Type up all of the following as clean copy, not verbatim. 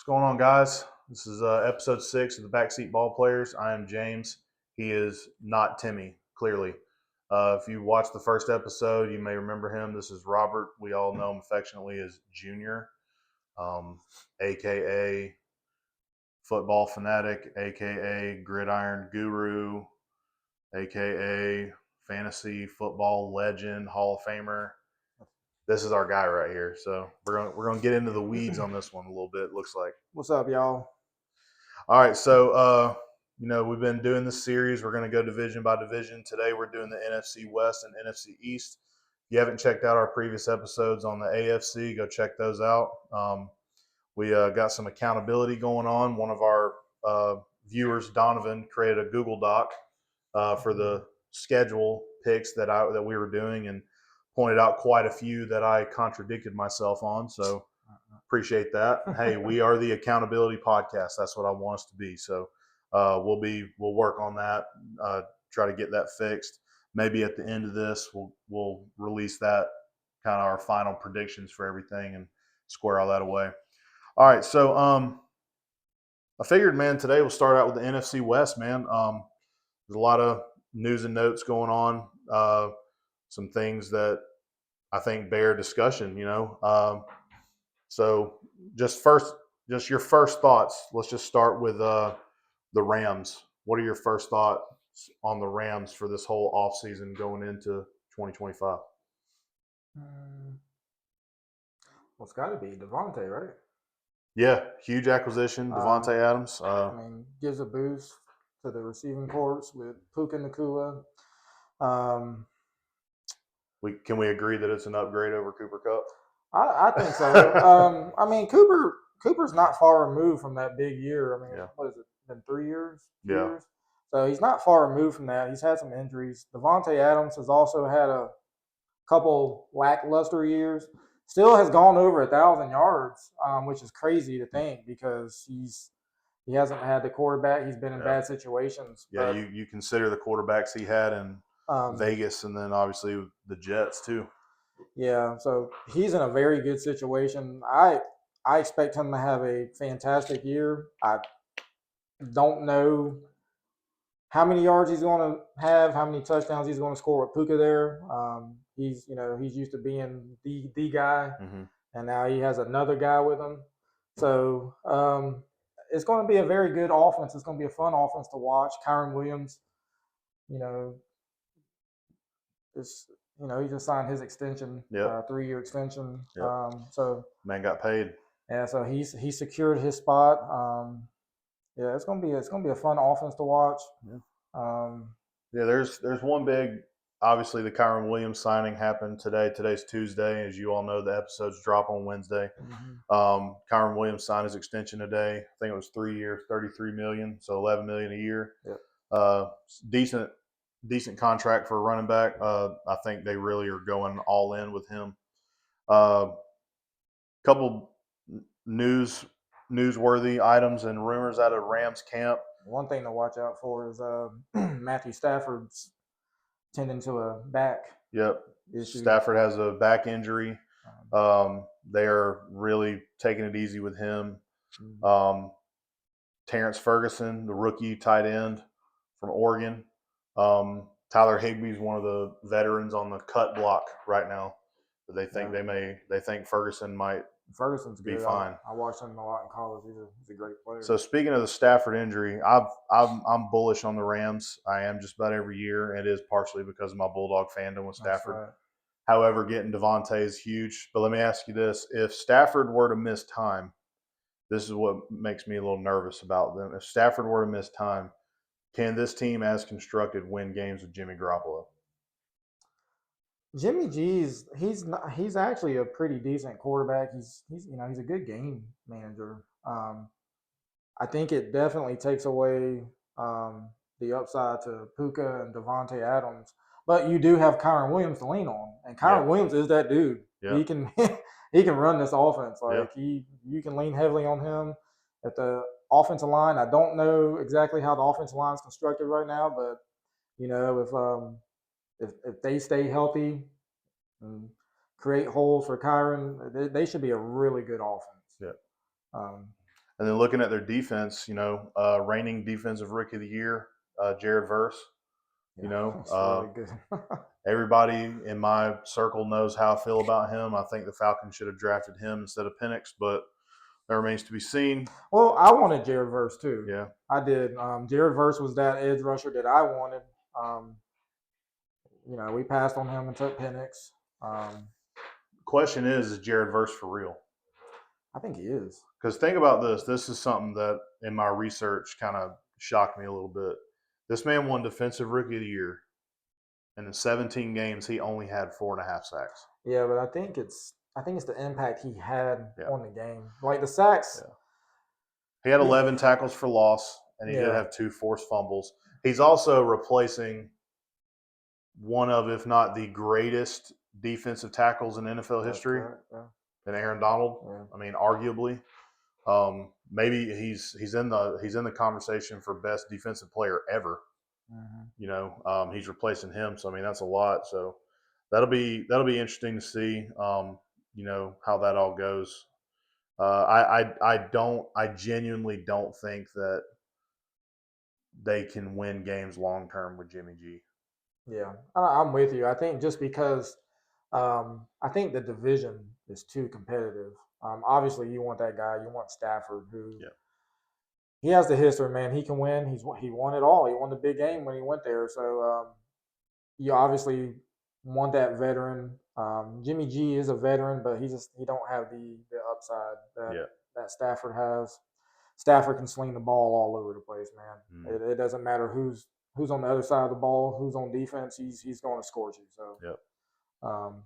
What's going on, guys? This is episode 6 of the Backseat Ball Players. I am James. He is not Timmy, clearly. If you watched the first episode, you may remember him. This is Robert. We all know him affectionately as Junior, a.k.a. Football Fanatic, a.k.a. Gridiron Guru, a.k.a. Fantasy Football Legend, Hall of Famer. This is our guy right here. So we're gonna get into the weeds on this one a little bit. Looks like. What's up, y'all? All right, so we've been doing this series. We're gonna go division by division. Today we're doing the NFC West and NFC East. If you haven't checked out our previous episodes on the AFC, go check those out. We got some accountability going on. One of our viewers, Donovan, created a Google Doc for the schedule picks that we were doing, and pointed out quite a few that I contradicted myself on. So appreciate that. Hey, we are the accountability podcast. That's what I want us to be. So we'll work on that. Try to get that fixed. Maybe at the end of this, we'll release that kind of our final predictions for everything and square all that away. All right, so I figured, man, today we'll start out with the NFC West, man. There's a lot of news and notes going on. Some things that I think bear discussion, So just your first thoughts. Let's just start with the Rams. What are your first thoughts on the Rams for this whole offseason going into 2025? Well, it's got to be Devontae, right? Yeah, huge acquisition, Devontae Adams. Gives a boost to the receiving corps with Puka Nacua. Can we agree that it's an upgrade over Cooper Kupp? I think so. Cooper's not far removed from that big year. What has it been, 3 years? 2 Yeah. years? So he's not far removed from that. He's had some injuries. Devontae Adams has also had a couple lackluster years. Still has gone over 1,000 yards, which is crazy to think because he hasn't had the quarterback. He's been in bad situations. Yeah, you consider the quarterbacks he had in Vegas, and then obviously the Jets too. Yeah, so he's in a very good situation. I expect him to have a fantastic year. I don't know how many yards he's going to have, how many touchdowns he's going to score with Puka there. He's used to being the guy, and now he has another guy with him. So it's going to be a very good offense. It's going to be a fun offense to watch. Kyron Williams, he just signed his extension, 3-year extension. Yep. So man got paid. Yeah, so he secured his spot. It's gonna be a fun offense to watch. There's one big. Obviously, the Kyron Williams signing happened today. Today's Tuesday, as you all know. The episodes drop on Wednesday. Kyron Williams signed his extension today. I think it was 3 years, $33 million, so $11 million a year. Yep. Decent contract for a running back. I think they really are going all in with him. Couple newsworthy items and rumors out of Rams camp. One thing to watch out for is Matthew Stafford's tending to a back issue. Stafford has a back injury. They are really taking it easy with him. Terrence Ferguson, the rookie tight end from Oregon. Tyler Higbee's one of the veterans on the cut block right now. They think they think Ferguson might be fine. I watched him a lot in college. He's a great player. So speaking of the Stafford injury, I'm bullish on the Rams. I am just about every year. It is partially because of my Bulldog fandom with Stafford. Right. However, getting Devontae is huge. But let me ask you this: if Stafford were to miss time, this is what makes me a little nervous about them. If Stafford were to miss time, can this team, as constructed, win games with Jimmy Garoppolo? Jimmy G's he's actually a pretty decent quarterback. He's a good game manager. I think it definitely takes away the upside to Puka and Devontae Adams. But you do have Kyron Williams to lean on, and Kyron Williams is that dude. Yeah. He can run this offense. You can lean heavily on him. At the offensive line, I don't know exactly how the offensive line is constructed right now, but if they stay healthy and create holes for Kyron, they should be a really good offense. Yeah. And then looking at their defense, reigning defensive rookie of the year, Jared Verse. Yeah, it's really good. Everybody in my circle knows how I feel about him. I think the Falcons should have drafted him instead of Penix, but that remains to be seen. Well, I wanted Jared Verse too. Yeah. I did. Jared Verse was that edge rusher that I wanted. We passed on him and took Penix. Question is Jared Verse for real? I think he is. Because think about this. This is something that in my research kind of shocked me a little bit. This man won Defensive Rookie of the Year. And in 17 games, he only had 4.5 sacks. Yeah, but I think it's the impact he had on the game. Like the sacks. Yeah. He had 11 tackles for loss, and he did have 2 forced fumbles. He's also replacing one of, if not the greatest defensive tackles in NFL history, and Aaron Donald. Yeah. I mean, arguably, maybe he's in the conversation for best defensive player ever. Mm-hmm. He's replacing him, so I mean that's a lot. So that'll be interesting to see. How that all goes. I genuinely don't think that they can win games long term with Jimmy G. Yeah, I'm with you. I think just because I think the division is too competitive. Obviously, you want that guy. You want Stafford, who he has the history, man. He can win. He won it all. He won the big game when he went there. So you obviously want that veteran. Jimmy G is a veteran, but he don't have the upside that Stafford has. Stafford can sling the ball all over the place, man. It doesn't matter who's on the other side of the ball, who's on defense. He's going to score you. So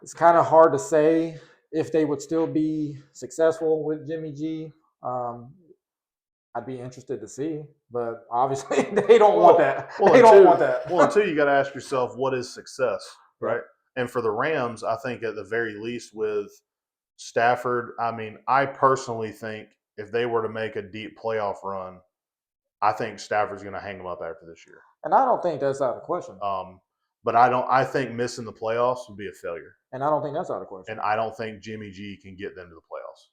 it's kind of hard to say if they would still be successful with Jimmy G. I'd be interested to see, but obviously they don't want that. They don't want that. Well, until you got to ask yourself, what is success, right? And for the Rams, I think at the very least with Stafford, I mean, I personally think if they were to make a deep playoff run, I think Stafford's going to hang them up after this year. And I don't think that's out of question. But I think missing the playoffs would be a failure. And I don't think that's out of question. And I don't think Jimmy G can get them to the playoffs.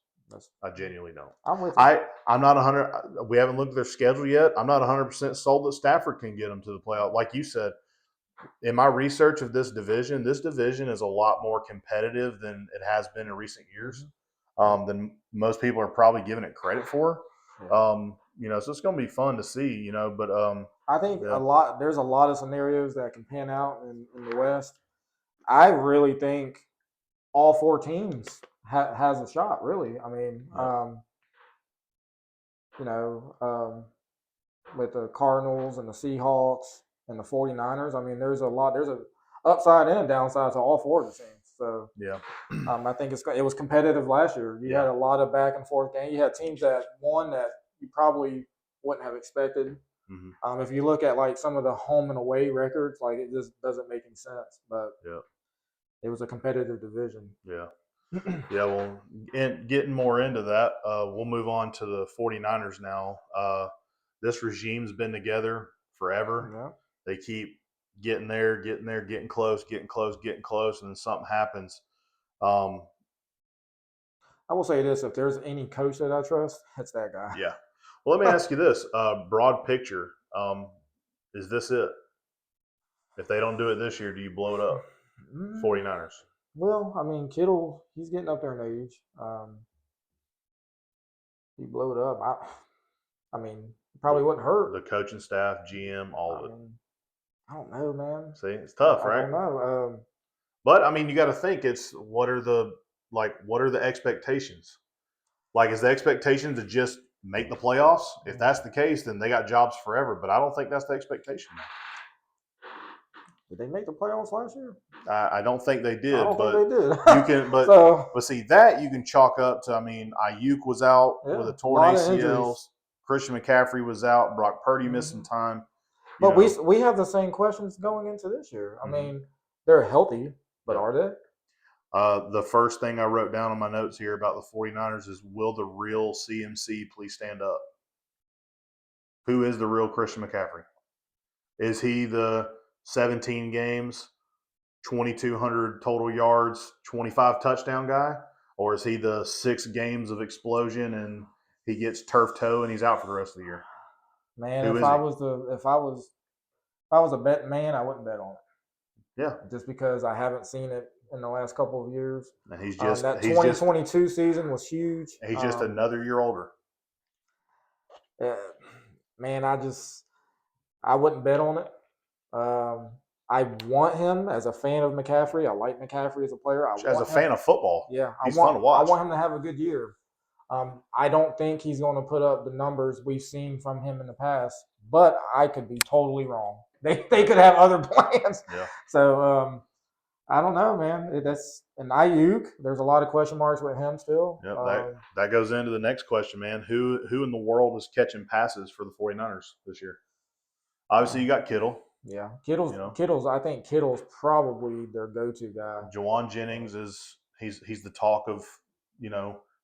I genuinely don't. I'm with you. I'm not 100. We haven't looked at their schedule yet. I'm not 100% sold that Stafford can get them to the playoff. Like you said, in my research of this division is a lot more competitive than it has been in recent years. Than most people are probably giving it credit for. So it's going to be fun to see. But I think there's a lot of scenarios that can pan out in the West. I really think all 4 teams has a shot, really. I mean, with the Cardinals and the Seahawks and the 49ers, I mean, there's a upside and a downside to all 4 of the teams. So I think it was competitive last year. You had a lot of back and forth games. You had teams that won that you probably wouldn't have expected. Mm-hmm. If you look at like some of the home and away records, like it just doesn't make any sense. But it was a competitive division. Yeah. Well, getting more into that, we'll move on to the 49ers now. This regime's been together forever. Yeah. They keep getting there, getting close, and then something happens. I will say this: if there's any coach that I trust, it's that guy. Yeah. Well, let me ask you this: broad picture, is this it? If they don't do it this year, do you blow it up? 49ers. Well, I mean, Kittle, he's getting up there in age. He blew it up. I mean, probably wouldn't hurt. The coaching staff, GM, all of it. I don't know, man. See, it's tough, right? I don't know. But I mean, you got to think. It's what are the expectations? Like, is the expectation to just make the playoffs? If that's the case, then they got jobs forever. But I don't think that's the expectation. Did they make the playoffs last year? I don't think they did. I don't think they did. You can, but see that you can chalk up to. I mean, Ayuk was out with a torn ACLs. Christian McCaffrey was out. Brock Purdy missed some time. But we have the same questions going into this year. I mean, they're healthy, but are they? The first thing I wrote down on my notes here about the 49ers is, will the real CMC please stand up? Who is the real Christian McCaffrey? Is he the 17 games, 2,200 total yards, 25 touchdown guy? or is he the 6 games of explosion and he gets turf toe and he's out for the rest of the year? Man, Who if is I he? was the if I was a bet man, I wouldn't bet on it Yeah, just because I haven't seen it in the last couple of years. and That 2022 season was huge. he's just another year older. Uh, man, I wouldn't bet on it. I want him as a fan of McCaffrey. I like McCaffrey as a player. As a fan of football, yeah, he's fun to watch. I want him to have a good year. I don't think he's going to put up the numbers we've seen from him in the past, but I could be totally wrong. They could have other plans. Yeah. So I don't know, man. That's an Ayuk. There's a lot of question marks with him still. Yep, that goes into the next question, man. Who in the world is catching passes for the 49ers this year? Obviously, you got Kittle. Yeah, Kittle's. I think Kittle's probably their go-to guy. Jawan Jennings he's the talk of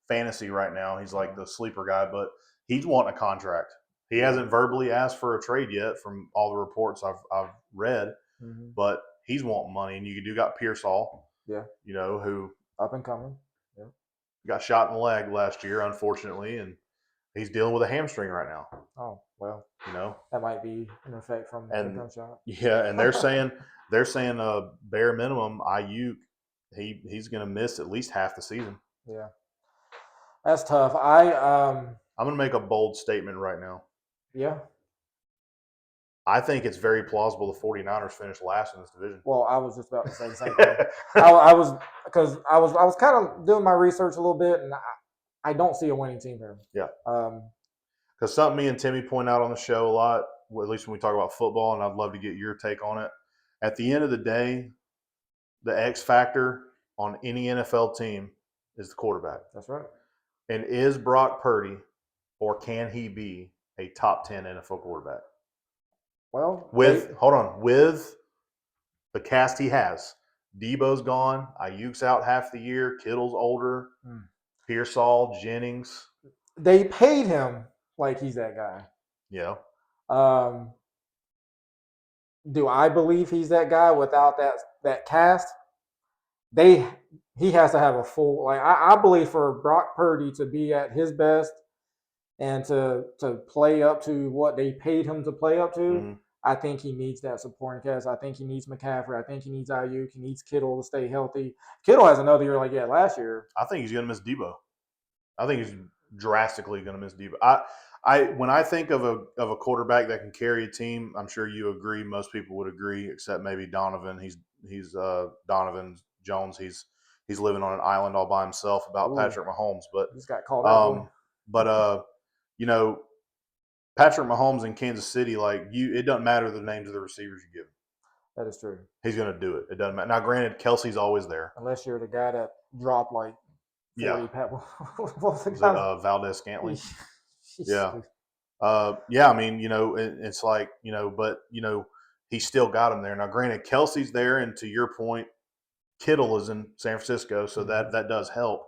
fantasy right now. He's like the sleeper guy, but he's wanting a contract. He hasn't verbally asked for a trade yet, from all the reports I've read, but he's wanting money. And you got Pearsall, who up and coming, got shot in the leg last year, unfortunately, and he's dealing with a hamstring right now. Oh well, that might be an effect from the gunshot. Yeah, and they're saying bare minimum Ayuk, he's going to miss at least half the season. Yeah, that's tough. I'm going to make a bold statement right now. Yeah. I think it's very plausible the 49ers finish last in this division. Well, I was just about to say the same thing. I was kind of doing my research a little bit, and I don't see a winning team here. Yeah. Because something me and Timmy point out on the show a lot, at least when we talk about football, and I'd love to get your take on it. At the end of the day, the X factor on any NFL team is the quarterback. That's right. And is Brock Purdy, or can he be a top 10 NFL quarterback? Well, with the cast he has. Debo's gone. Ayuk's out half the year. Kittle's older. Pearsall, Jennings. They paid him like he's that guy. Yeah. Do I believe he's that guy without that cast? He has to have a full. I believe for Brock Purdy to be at his best and to play up to what they paid him to play up to, I think he needs that supporting cast. I think he needs McCaffrey. I think he needs Ayuk. He needs Kittle to stay healthy. Kittle has another year like he had last year. I think he's going to miss Debo. I think he's drastically going to miss Debo. When I think of a quarterback that can carry a team, I'm sure you agree. Most people would agree, except maybe Donovan. He's Donovan Jones. He's living on an island all by himself about Patrick Mahomes. But just got called out. Patrick Mahomes in Kansas City, it doesn't matter the names of the receivers you give him. That is true. He's going to do it. It doesn't matter. Now, granted, Kelsey's always there. Unless you're the guy that dropped 40 what was the guy? Valdez Scantling. Yeah. I mean, it's like, but, he's still got him there. Now, granted, Kelsey's there, and to your point, Kittle is in San Francisco, so that does help.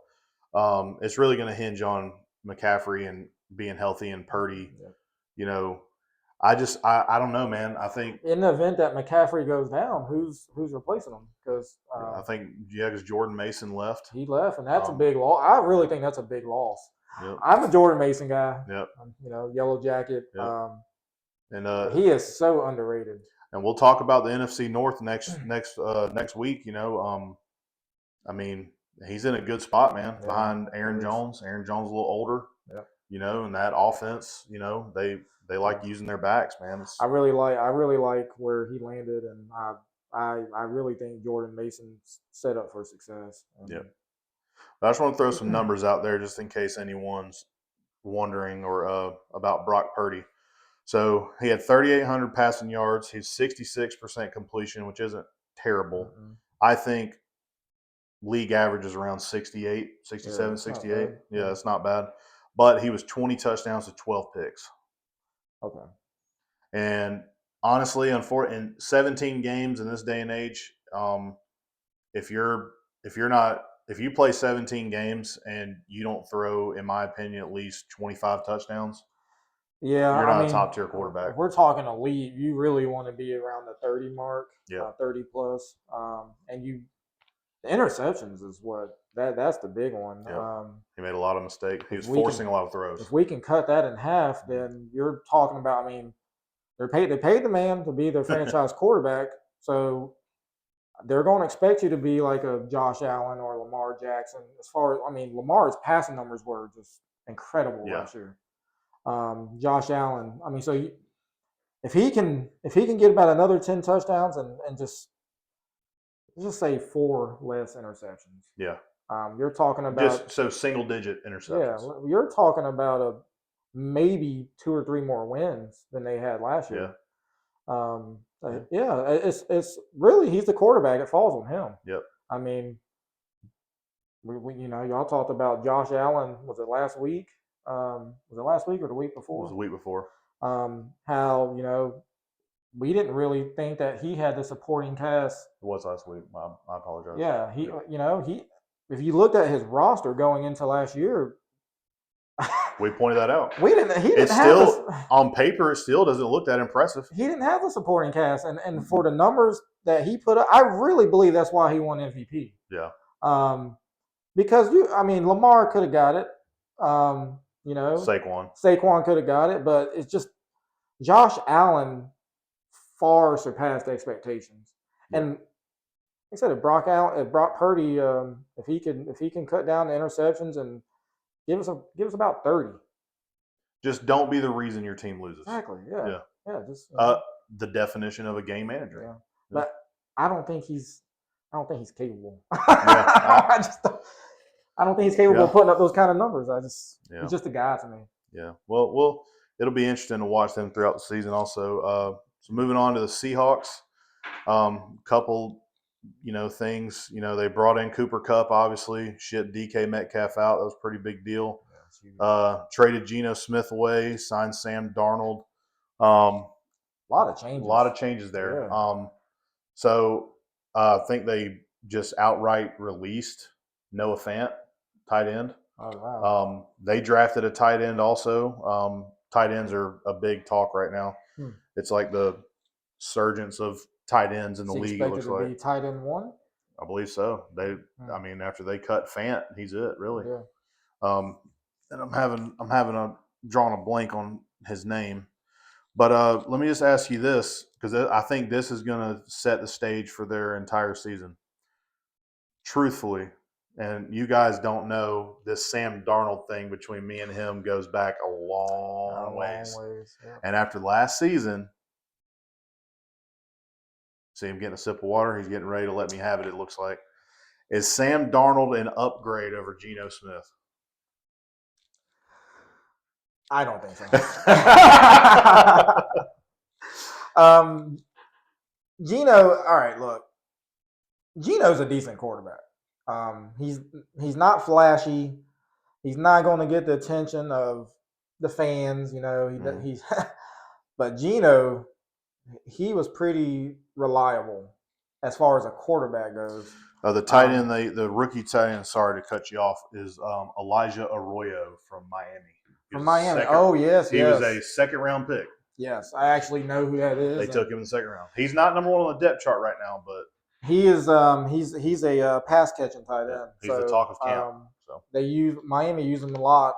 It's really going to hinge on McCaffrey and being healthy and Purdy. I don't know, man. I think in the event that McCaffrey goes down, who's replacing him? Because I think because Jordan Mason left. He left, and that's a big loss. I really think that's a big loss. Yep. I'm a Jordan Mason guy. Yep. Yellow jacket. Yep. And he is so underrated. And we'll talk about the NFC North next week. I mean, he's in a good spot, man, behind Aaron Jones. Aaron Jones a little older. Yeah. And that offense, they like using their backs, man. I really like where he landed, and I really think Jordan Mason's set up for success. Yeah. I just want to throw some numbers out there just in case anyone's wondering or about Brock Purdy. So he had 3,800 passing yards. He's 66% completion, which isn't terrible. Mm-hmm. I think league average is around 67, 68. Yeah, that's not bad. But he was 20 touchdowns to 12 picks. Okay. And honestly, in 17 games in this day and age, if you play 17 games and you don't throw, in my opinion, at least 25 touchdowns, you're not a top tier quarterback. If we're talking elite, you really want to be around the 30 mark, 30 plus, and the interceptions is what That's the big one. Yep. He made a lot of mistakes. He was forcing a lot of throws. If we can cut that in half, then you're talking about. I mean, they paid the man to be their franchise quarterback, so they're going to expect you to be like a Josh Allen or Lamar Jackson. As far as I mean, Lamar's passing numbers were just incredible last year. Josh Allen. I mean, so if he can get about another 10 touchdowns and just say 4 less interceptions. Yeah. You're talking about just so single digit interceptions. Yeah, you're talking about a maybe 2 or 3 more wins than they had last year. Yeah. It's really he's the quarterback. It falls on him. Yep. I mean, we y'all talked about Josh Allen. Was it last week? Was it last week or the week before? It was the week before. How we didn't really think that he had the supporting cast. It was last week. I apologize. Yeah, he if you looked at his roster going into last year, we pointed that out. He didn't it's have still on paper. It still doesn't look that impressive. He didn't have the supporting cast, and for the numbers that he put up, I really believe that's why he won MVP. Yeah. Because Lamar could have got it. Saquon could have got it, but it's just Josh Allen far surpassed expectations. Yeah. And like I said, if Brock Purdy, if he can cut down the interceptions and give us about 30. Just don't be the reason your team loses. Exactly. Yeah. Just the definition of a game manager. Yeah. But I don't think he's capable. I don't think he's capable of putting up those kind of numbers. He's just a guy to me. Yeah. Well, it'll be interesting to watch them throughout the season. Also, so moving on to the Seahawks, couple things. They brought in Cooper Kupp, obviously, shipped DK Metcalf out. That was a pretty big deal. Traded Geno Smith away, signed Sam Darnold. A lot of changes there. Yeah. So I think they just outright released Noah Fant, tight end. Oh, wow. They drafted a tight end also. Tight ends are a big talk right now. It's like the surgence of tight ends in the league. It looks like be tight end 1. I believe so. After they cut Fant, he's it really. Yeah. And I'm drawing a blank on his name, but let me just ask you this, because I think this is going to set the stage for their entire season. Truthfully, and you guys don't know, this Sam Darnold thing between me and him goes back a long ways. Yeah. And after last season, see him getting a sip of water. He's getting ready to let me have it, it looks like. Is Sam Darnold an upgrade over Geno Smith? I don't think so. Geno, all right, look. Geno's a decent quarterback. He's not flashy. He's not going to get the attention of the fans, he's but Geno, he was pretty reliable as far as a quarterback goes. The tight end, the rookie tight end, sorry to cut you off, is Elijah Arroyo from Miami. From Miami. Yes. He was a second-round pick. Yes, I actually know who that is. They took him in the second round. He's not number 1 on the depth chart right now, but he is. He's a pass catching tight end. He's the talk of camp. So Miami use him a lot,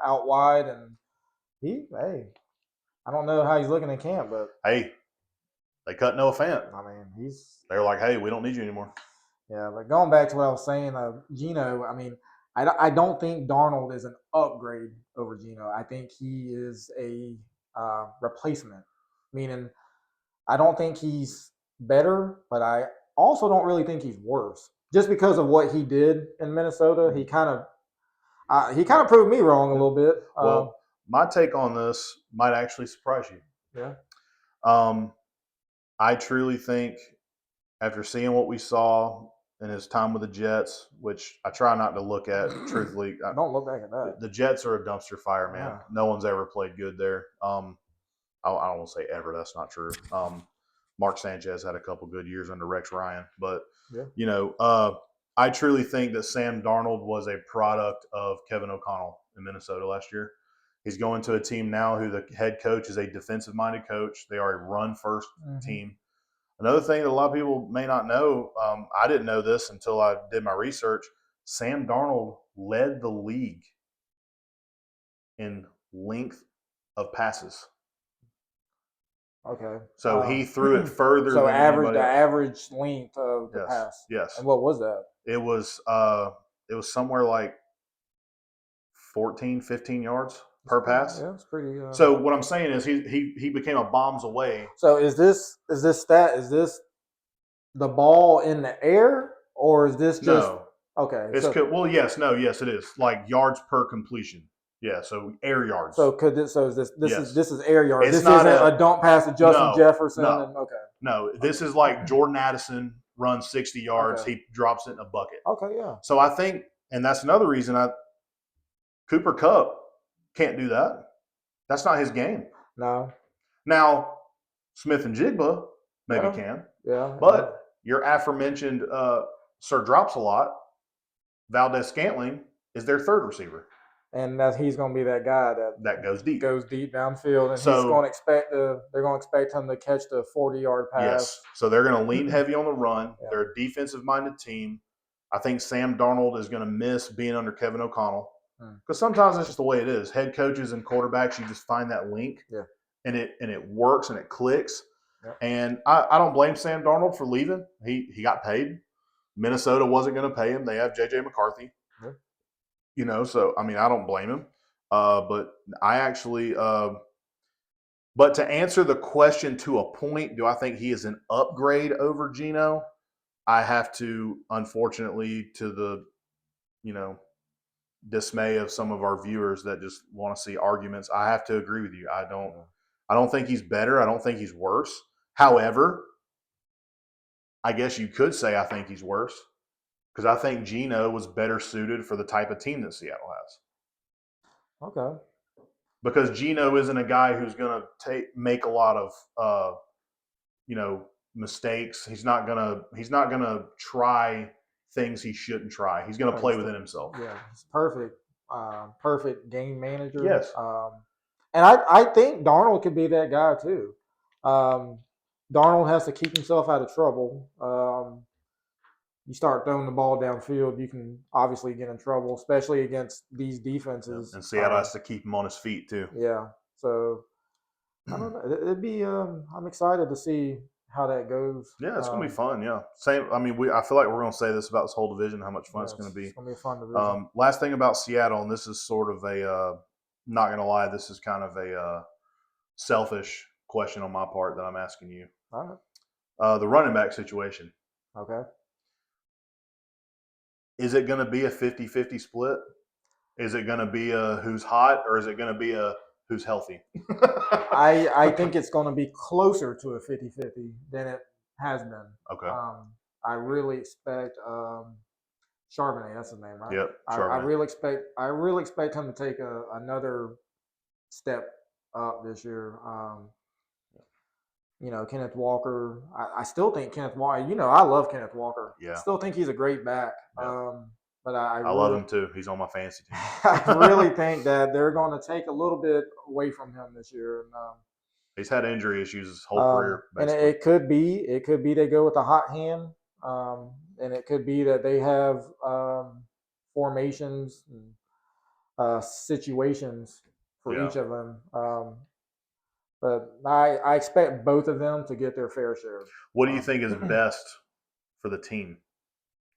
out wide, and I don't know how he's looking in camp, but hey, they cut Noah Fant. They were like, hey, we don't need you anymore. Yeah, but going back to what I was saying, Geno, I don't think Darnold is an upgrade over Geno. I think he is a replacement, meaning I don't think he's better, but I also don't really think he's worse. Just because of what he did in Minnesota, he kind of proved me wrong a little bit. Well, my take on this might actually surprise you. Yeah. I truly think, after seeing what we saw in his time with the Jets, which I try not to look at, truthfully. Don't look back at that. The Jets are a dumpster fire, man. Yeah. No one's ever played good there. I don't want to say ever. That's not true. Mark Sanchez had a couple good years under Rex Ryan. But, I truly think that Sam Darnold was a product of Kevin O'Connell in Minnesota last year. He's going to a team now who the head coach is a defensive-minded coach. They are a run-first team. Another thing that a lot of people may not know, I didn't know this until I did my research, Sam Darnold led the league in length of passes. Okay. So he threw it further so than anybody the else. average length of the Yes. pass. Yes. And what was that? It was somewhere like 14, 15 yards per pass. Yeah, it's pretty. So what I'm saying is he became a bombs away. So is this the ball in the air, or is this just No. okay? It's yes, it is like yards per completion. Yeah, so air yards. So could this? So is this Yes. is air yards? It's This not isn't a dump pass to Justin Jefferson. No. And, okay. No, this is like Jordan Addison runs 60 yards. Okay. He drops it in a bucket. Okay, yeah. So I think, and that's another reason Cooper Kupp can't do that. That's not his game. No. Now, Smith and Jigba maybe can. Yeah. But your aforementioned Sir Drops a Lot, Valdez Scantling, is their third receiver. And that he's going to be that guy that goes deep. Goes deep downfield, and he's going to expect they're going to expect him to catch the 40-yard pass. Yes. So they're going to lean heavy on the run. Yeah. They're a defensive-minded team. I think Sam Darnold is going to miss being under Kevin O'Connell because sometimes that's just the way it is. Head coaches and quarterbacks, you just find that link, and it works and it clicks. Yeah. And I don't blame Sam Darnold for leaving. He got paid. Minnesota wasn't going to pay him. They have J.J. McCarthy. Yeah. You know, so, I mean, I don't blame him. But I actually but to answer the question to a point, do I think he is an upgrade over Geno? I have to, unfortunately, to the, dismay of some of our viewers that just want to see arguments, I have to agree with you. I don't think he's better. I don't think he's worse. However, I guess you could say I think he's worse because I think Geno was better suited for the type of team that Seattle has. Okay. Because Geno isn't a guy who's going to make a lot of, mistakes. He's not gonna try things he shouldn't try. He's going to play within himself. Yeah, he's perfect. Perfect game manager. Yes. And I think Darnold could be that guy too. Darnold has to keep himself out of trouble. You start throwing the ball downfield, you can obviously get in trouble, especially against these defenses. And Seattle has to keep him on his feet too. Yeah. So I don't know. It'd be. I'm excited to see how that goes. Yeah, it's gonna be fun. Yeah. Same. I mean, I feel like we're gonna say this about this whole division, how much fun it's gonna be. It's gonna be a fun division. Last thing about Seattle, and this is sort of a not gonna lie, this is kind of a selfish question on my part that I'm asking you. All right. The running back situation. Okay. Is it going to be a 50-50 split? Is it going to be a who's hot, or is it going to be a who's healthy? I think it's going to be closer to a 50-50 than it has been. Okay. I really expect Charbonnet, that's his name, right? Yep. Charbonnet. I really expect him to take another step up this year. Kenneth Walker. I still think Kenneth Walker. I love Kenneth Walker. Yeah. I still think he's a great back. Yeah. But I really, love him too. He's on my fantasy team. I really think that they're going to take a little bit away from him this year. And, he's had injury issues his whole career. Basically. And it could be they go with a hot hand, and it could be that they have formations and situations for each of them. But I expect both of them to get their fair share. What do you think is best for the team?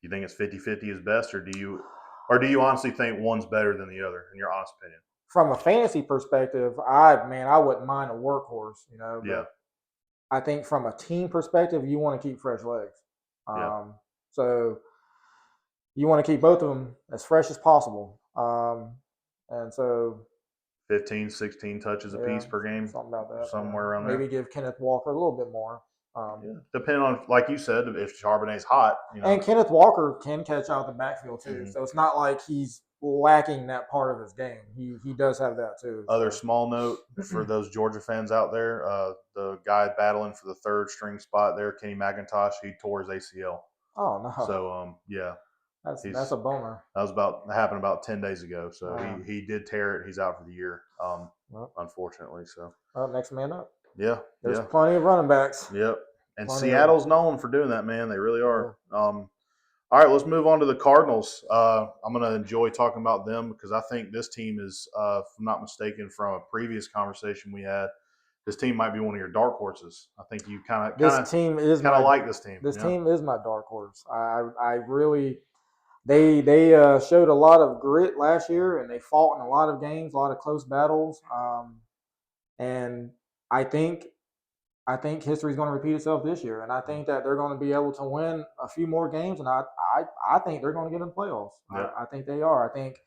You think it's 50-50 is best, or do you honestly think one's better than the other, in your honest opinion? From a fantasy perspective, I wouldn't mind a workhorse, But yeah. I think from a team perspective, you want to keep fresh legs. So you want to keep both of them as fresh as possible. And so 15, 16 touches apiece per game. Something about that. Somewhere around there. Maybe give Kenneth Walker a little bit more. Depending on, like you said, if Charbonnet's hot. And Kenneth Walker can catch out the backfield too. Mm-hmm. So it's not like he's lacking that part of his game. He does have that too. Other small note for those Georgia fans out there, the guy battling for the third string spot there, Kenny McIntosh, he tore his ACL. Oh, no. So, yeah. That's a bummer. That happened about 10 days ago. So he did tear it. He's out for the year, unfortunately. So next man up. Yeah. There's plenty of running backs. Yep. And Seattle's known for doing that, man. They really are. Yeah. All right, let's move on to the Cardinals. I'm going to enjoy talking about them because I think this team is, if I'm not mistaken, from a previous conversation we had, this team might be one of your dark horses. I think you kind This of team is like this team. This Yeah. team is my dark horse. I really they showed a lot of grit last year, and they fought in a lot of games, a lot of close battles. And I think history is going to repeat itself this year, and I think that they're going to be able to win a few more games, and I think they're going to get in the playoffs. Yeah. I think they are. I think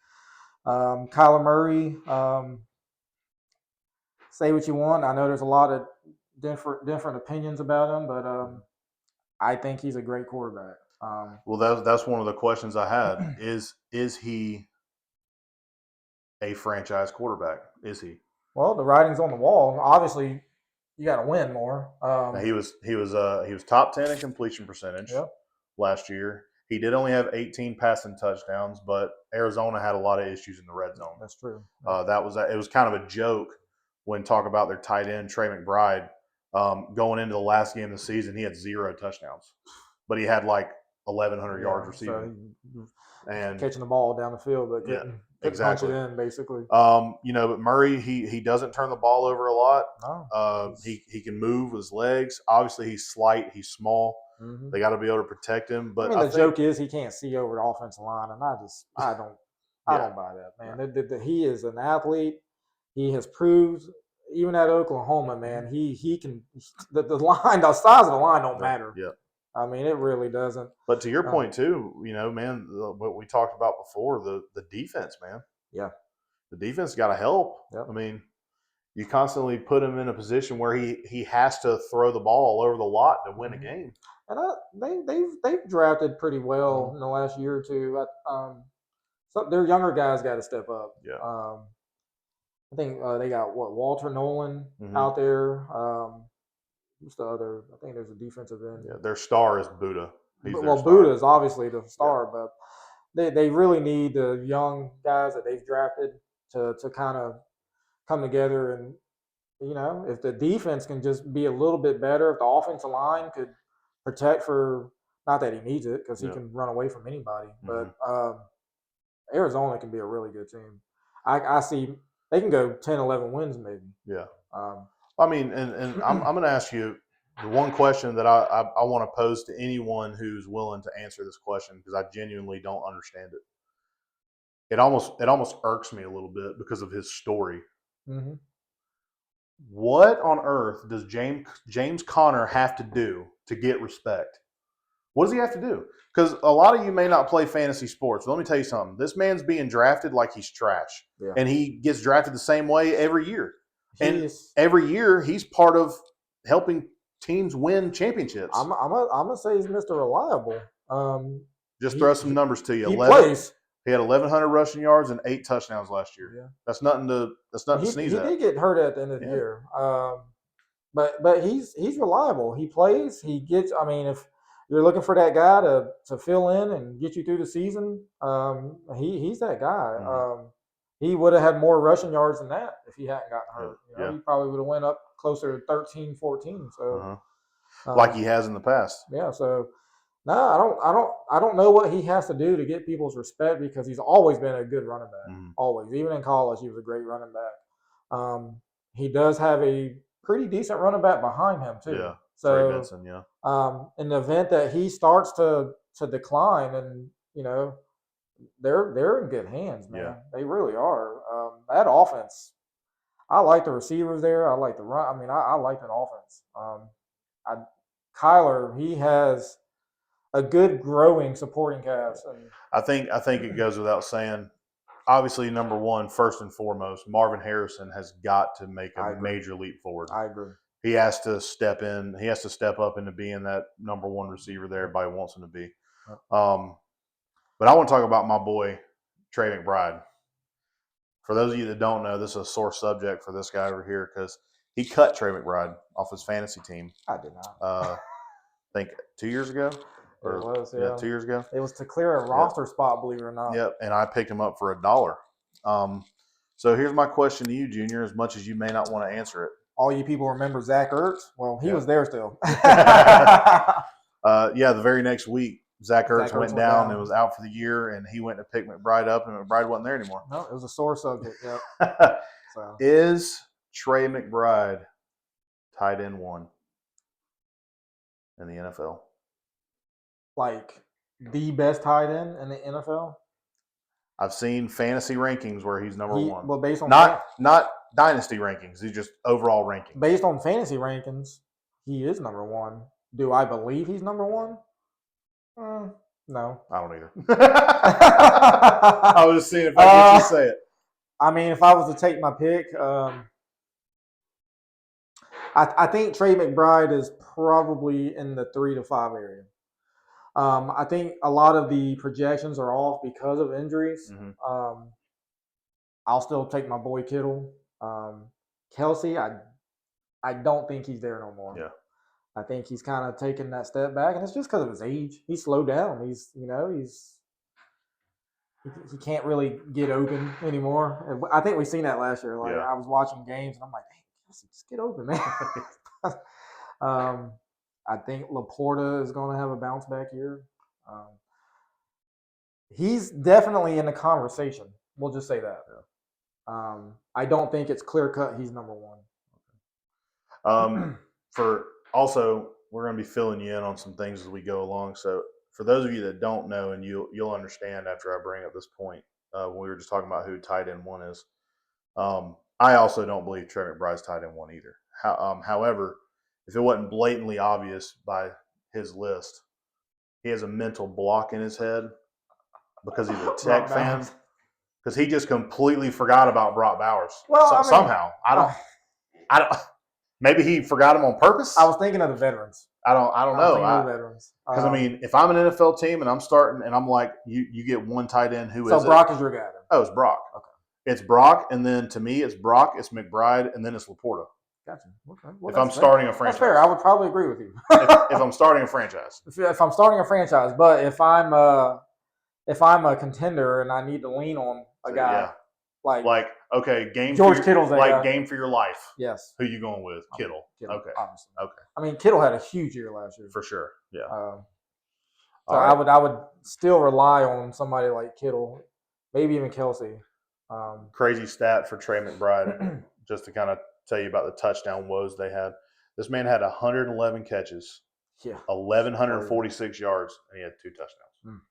Kyler Murray. Say what you want. I know there's a lot of different opinions about him, but I think he's a great quarterback. Well, that's one of the questions I had. Is he a franchise quarterback? Is he? Well, the writing's on the wall. Obviously, you got to win more. He was top 10 in completion percentage last year. He did only have 18 passing touchdowns, but Arizona had a lot of issues in the red zone. That's true. It was kind of a joke when talk about their tight end Trey McBride going into the last game of the season. He had 0 touchdowns, but he had like 1,100 yards receiving and catching the ball down the field, but couldn't punch it in basically. But Murray, he doesn't turn the ball over a lot. No. He can move with his legs. Obviously, he's slight. He's small. Mm-hmm. They got to be able to protect him. But I mean, the joke is he can't see over the offensive line, and I don't buy that, man. He is an athlete. He has proved, even at Oklahoma, man, he can. The line, the size of the line don't matter. Yeah. I mean, it really doesn't. But to your point too, man, what we talked about before, the defense, man. Yeah. The defense got to help. Yep. I mean, you constantly put him in a position where he has to throw the ball all over the lot to win a game. And they've drafted pretty well in the last year or two. So their younger guys got to step up. Yeah. I think they got Walter Nolan out there. Who's the other? I think there's a defensive end. Yeah, their star is Buddha. Buddha is obviously the star, but they really need the young guys that they've drafted to kind of come together. And if the defense can just be a little bit better, if the offensive line could protect for, not that he needs it because he can run away from anybody, but Arizona can be a really good team. I see they can go 10, 11 wins maybe. Yeah. I mean, and I'm going to ask you the one question that I want to pose to anyone who's willing to answer this question, because I genuinely don't understand it. It almost irks me a little bit because of his story. Mm-hmm. What on earth does James Conner have to do to get respect? What does he have to do? Because a lot of you may not play fantasy sports. Let me tell you something. This man's being drafted like he's trash. Yeah. And he gets drafted the same way every year. Every year he's part of helping teams win championships. I'm gonna say he's Mr. Reliable. Just throw some numbers to you. He plays. He had 1,100 rushing yards and 8 touchdowns last year. Yeah. That's nothing to sneeze at. He did get hurt at the end of the year, but he's reliable. He plays. He gets. I mean, if you're looking for that guy to fill in and get you through the season, he's that guy. Mm-hmm. He would have had more rushing yards than that if he hadn't gotten hurt. He probably would have went up closer to 13, 14. So, like he has in the past. Yeah. So, no, I don't know what he has to do to get people's respect, because he's always been a good running back. Mm-hmm. Always, even in college, he was a great running back. He does have a pretty decent running back behind him too. Yeah. So, Trey Benson, in the event that he starts to decline, and they're in good hands, man. Yeah. They really are. That offense, I like the receivers there. I like the run. I mean, I like that offense. Kyler, he has a good growing supporting cast. And I think it goes without saying. Obviously, number one, first and foremost, Marvin Harrison has got to make a major leap forward. I agree. He has to step in. He has to step up into being that number one receiver there everybody wants him to be. But I want to talk about my boy, Trey McBride. For those of you that don't know, this is a sore subject for this guy over here because he cut Trey McBride off his fantasy team. I did not. I think 2 years ago. It was, yeah. 2 years ago. It was to clear a roster spot, believe it or not. Yep, and I picked him up for $1. So here's my question to you, Junior, as much as you may not want to answer it. All you people remember Zach Ertz? Well, he was there still. The very next week, Zach Ertz Ertz went went down down. and was out for the year, and he went to pick McBride up, and McBride wasn't there anymore. No, it was a sore subject. Yep. So Is Trey McBride tight end 1 in the NFL? like the best tight end in the NFL. I've seen fantasy rankings where he's number 1. Well, based on not dynasty rankings. He's just overall rankings. Based on fantasy rankings, he is number 1. Do I believe he's number 1? No. I don't either. I was just seeing if I get you to say it. I mean, if I was to take my pick, I think Trey McBride is probably in the 3 to 5 area. I think a lot of the projections are off because of injuries. Mm-hmm. I'll still take my boy Kittle. Kelsey, I don't think he's there no more. Yeah. I think he's kind of taken that step back, and it's just because of his age. He's slowed down. He can't really get open anymore. I think we've seen that last year. Like I was watching games, and I'm like, "Dang, just get open, man." I think Laporta is going to have a bounce back year. He's definitely in the conversation. We'll just say that. Yeah. I don't think it's clear cut. He's number 1. Also, we're going to be filling you in on some things as we go along. So, for those of you that don't know, and you'll understand after I bring up this point, we were just talking about who tight end 1 is. I also don't believe Trey McBride's tight end 1 either. However, if it wasn't blatantly obvious by his list, he has a mental block in his head because he's a Tech fan. Because he just completely forgot about Brock Bowers. Well, somehow I don't. Maybe he forgot him on purpose. I was thinking of the veterans. I don't know. The veterans. Because if I'm an NFL team and I'm starting and I'm like, you get one tight end, who is it? So Brock is your guy. Oh, it's Brock. Okay. It's Brock, and then to me, it's Brock, it's McBride, and then it's Laporta. Gotcha. Okay. Well, if I'm starting a franchise, that's fair. I would probably agree with you. if I'm starting a franchise, if I'm starting a franchise, but if I'm a contender and I need to lean on a guy like okay, Kittle's game for your life. Yes. Who you going with? Kittle. Okay. Obviously. Okay. I mean, Kittle had a huge year last year. For sure. Yeah. So I would still rely on somebody like Kittle, maybe even Kelsey. Crazy stat for Trey McBride, just to kind of tell you about the touchdown woes they had. This man had 111 catches, 1,146 yards, and he had 2 touchdowns.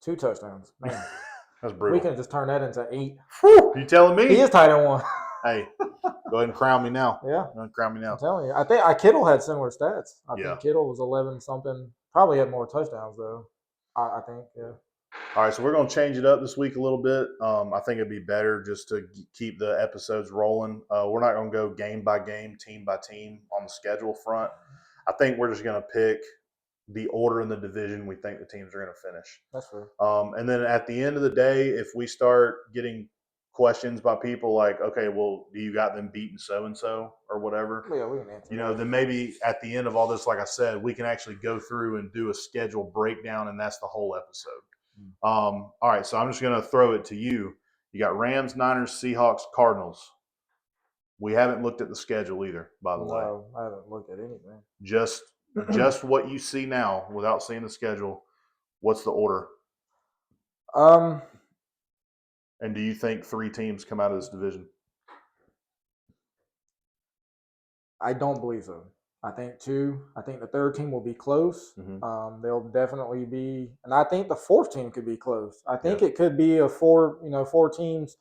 2 touchdowns, man. That's brutal. We can just turn that into 8. Whew, you telling me? He is tight end 1. Hey, go ahead and crown me now. Yeah. Crown me now. I'm telling you. I think Kittle had similar stats. I think Kittle was 11 something. Probably had more touchdowns though. I think, yeah. All right, so we're going to change it up this week a little bit. I think it'd be better just to keep the episodes rolling. We're not going to go game by game, team by team on the schedule front. I think we're just going to pick the order in the division we think the teams are going to finish. That's fair. And then at the end of the day, if we start getting questions by people like, okay, well, do you got them beating so-and-so or whatever? Yeah, we can answer then maybe at the end of all this, like I said, we can actually go through and do a schedule breakdown, and that's the whole episode. All right, so I'm just going to throw it to you. You got Rams, Niners, Seahawks, Cardinals. We haven't looked at the schedule either, by the way. No, I haven't looked at anything. Just what you see now without seeing the schedule. What's the order? And do you think 3 teams come out of this division? I don't believe so. I think 2. I think the 3rd team will be close. Mm-hmm. They'll definitely be, and I think the 4th team could be close. I think it could be a 4 teams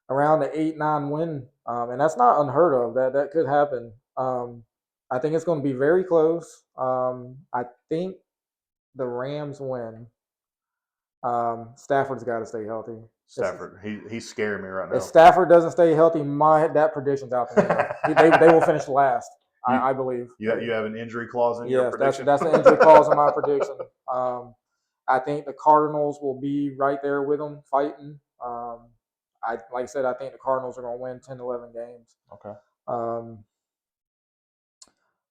around the 8-9 win, and that's not unheard of. That could happen. I think it's going to be very close. I think the Rams win. Stafford's got to stay healthy. Stafford, he's scaring me right now. If Stafford doesn't stay healthy, that prediction's out the window. they will finish last. I believe. You have an injury clause in your prediction? Yes, that's an injury clause in my prediction. I think the Cardinals will be right there with them fighting. Like I said, I think the Cardinals are going to win 10, 11 games. Okay.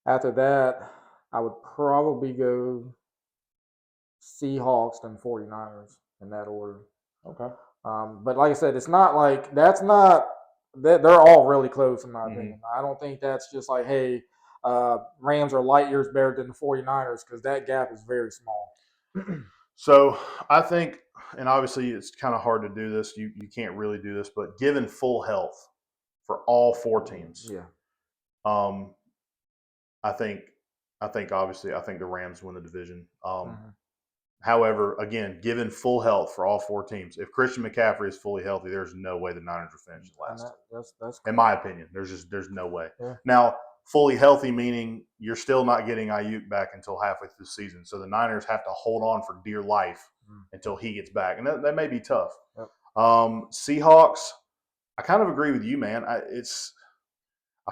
After that, I would probably go Seahawks and 49ers in that order. Okay. But like I said, it's not like they're all really close in my opinion. I don't think that's just like, hey, Rams are light years better than the 49ers because that gap is very small. So I think, and obviously it's kind of hard to do this. You can't really do this, but given full health for all four teams, Yeah. um, I think I think the Rams win the division. Mm-hmm. However, again, given full health for all four teams, if Christian McCaffrey is fully healthy, there's no way the Niners will finish And last. that's In cool. my opinion, there's no way. Yeah. Now, fully healthy meaning you're still not getting Ayuk back until halfway through the season, so the Niners have to hold on for dear life until he gets back, and that may be tough. Yep. Seahawks, I kind of agree with you, man. I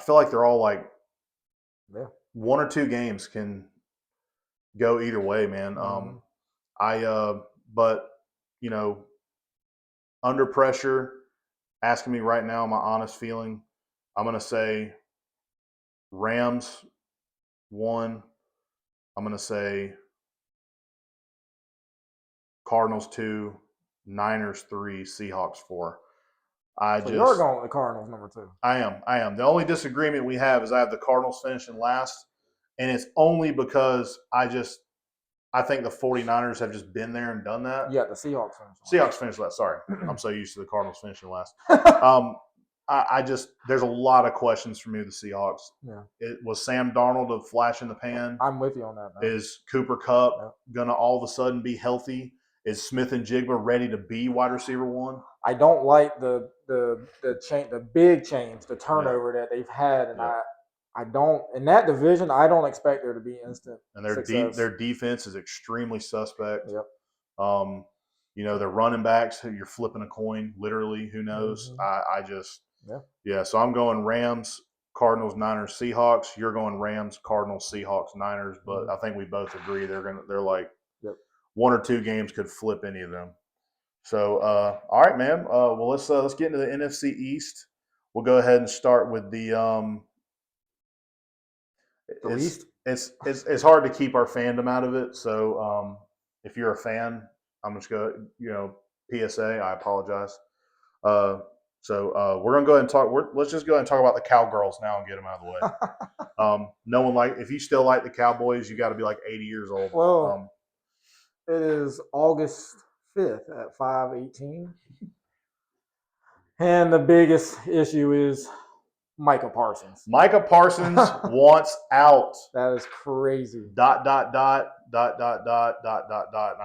feel like they're all like Yeah. one or two games can go either way, man. Mm-hmm. But you know, under pressure, asking me right now, my honest feeling, I'm gonna say Rams 1. I'm gonna say Cardinals 2, Niners 3, Seahawks 4. So you're going with the Cardinals number 2. I am. The only disagreement we have is I have the Cardinals finishing last, and it's only because I think the 49ers have just been there and done that. Yeah, the Seahawks finished last. Seahawks finished last. Sorry. I'm so used to the Cardinals finishing last. There's a lot of questions for me with the Seahawks. Yeah. It was Sam Darnold a flash in the pan? I'm with you on that, man. Is Cooper Kupp going to all of a sudden be healthy? Is Smith and Jigba ready to be wide receiver 1? I don't like the change, the big change, the turnover that they've had, and I don't, in that division, I don't expect there to be instant and their success. Their defense is extremely suspect. Yep. Their running backs, you're flipping a coin, literally. Who knows? Mm-hmm. So I'm going Rams, Cardinals, Niners, Seahawks. You're going Rams, Cardinals, Seahawks, Niners. But I think we both agree they're like one or two games could flip any of them. So all right, man. Well, let's get into the NFC East. We'll go ahead and start with the East. It's hard to keep our fandom out of it. So if you're a fan, I'm just going to PSA. I apologize. We're gonna go ahead and talk. Let's just go ahead and talk about the Cowgirls now and get them out of the way. No one if you still like the Cowboys, you got to be like 80 years old. Well, it is August 5th at 5:18, and the biggest issue is Micah Parsons. Micah Parsons wants out. That is crazy. ... And I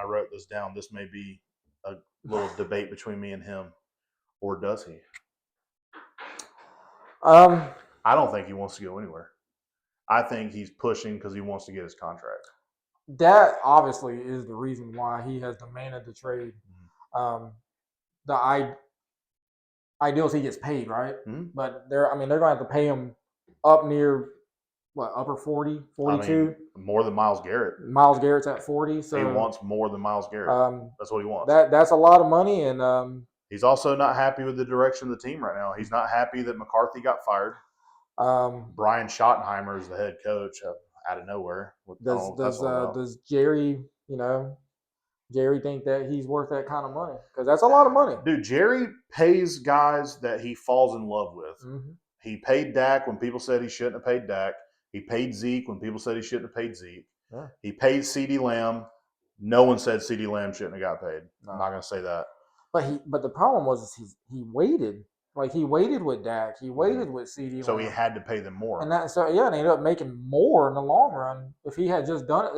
wrote this down. This may be a little debate between me and him. Or does he? I don't think he wants to go anywhere. I think he's pushing because he wants to get his contract. That obviously is the reason why he has demanded the trade. The ideal is he gets paid, right? Mm-hmm. But they're going to have to pay him up near upper 40, 42. More than Myles Garrett. Myles Garrett's at 40, so he wants more than Myles Garrett. That's what he wants. That's a lot of money, and he's also not happy with the direction of the team right now. He's not happy that McCarthy got fired. Brian Schottenheimer is the head coach out of nowhere. Does Jerry, Jerry think that he's worth that kind of money? Because that's a lot of money. Dude, Jerry pays guys that he falls in love with. Mm-hmm. He paid Dak when people said he shouldn't have paid Dak. He paid Zeke when people said he shouldn't have paid Zeke. Yeah. He paid CeeDee Lamb. No one said CeeDee Lamb shouldn't have got paid. No. I'm not going to say that. But the problem was he waited. Like, he waited with Dak. He waited with CeeDee. So he had to pay them more. And they ended up making more in the long run. If he had just done it,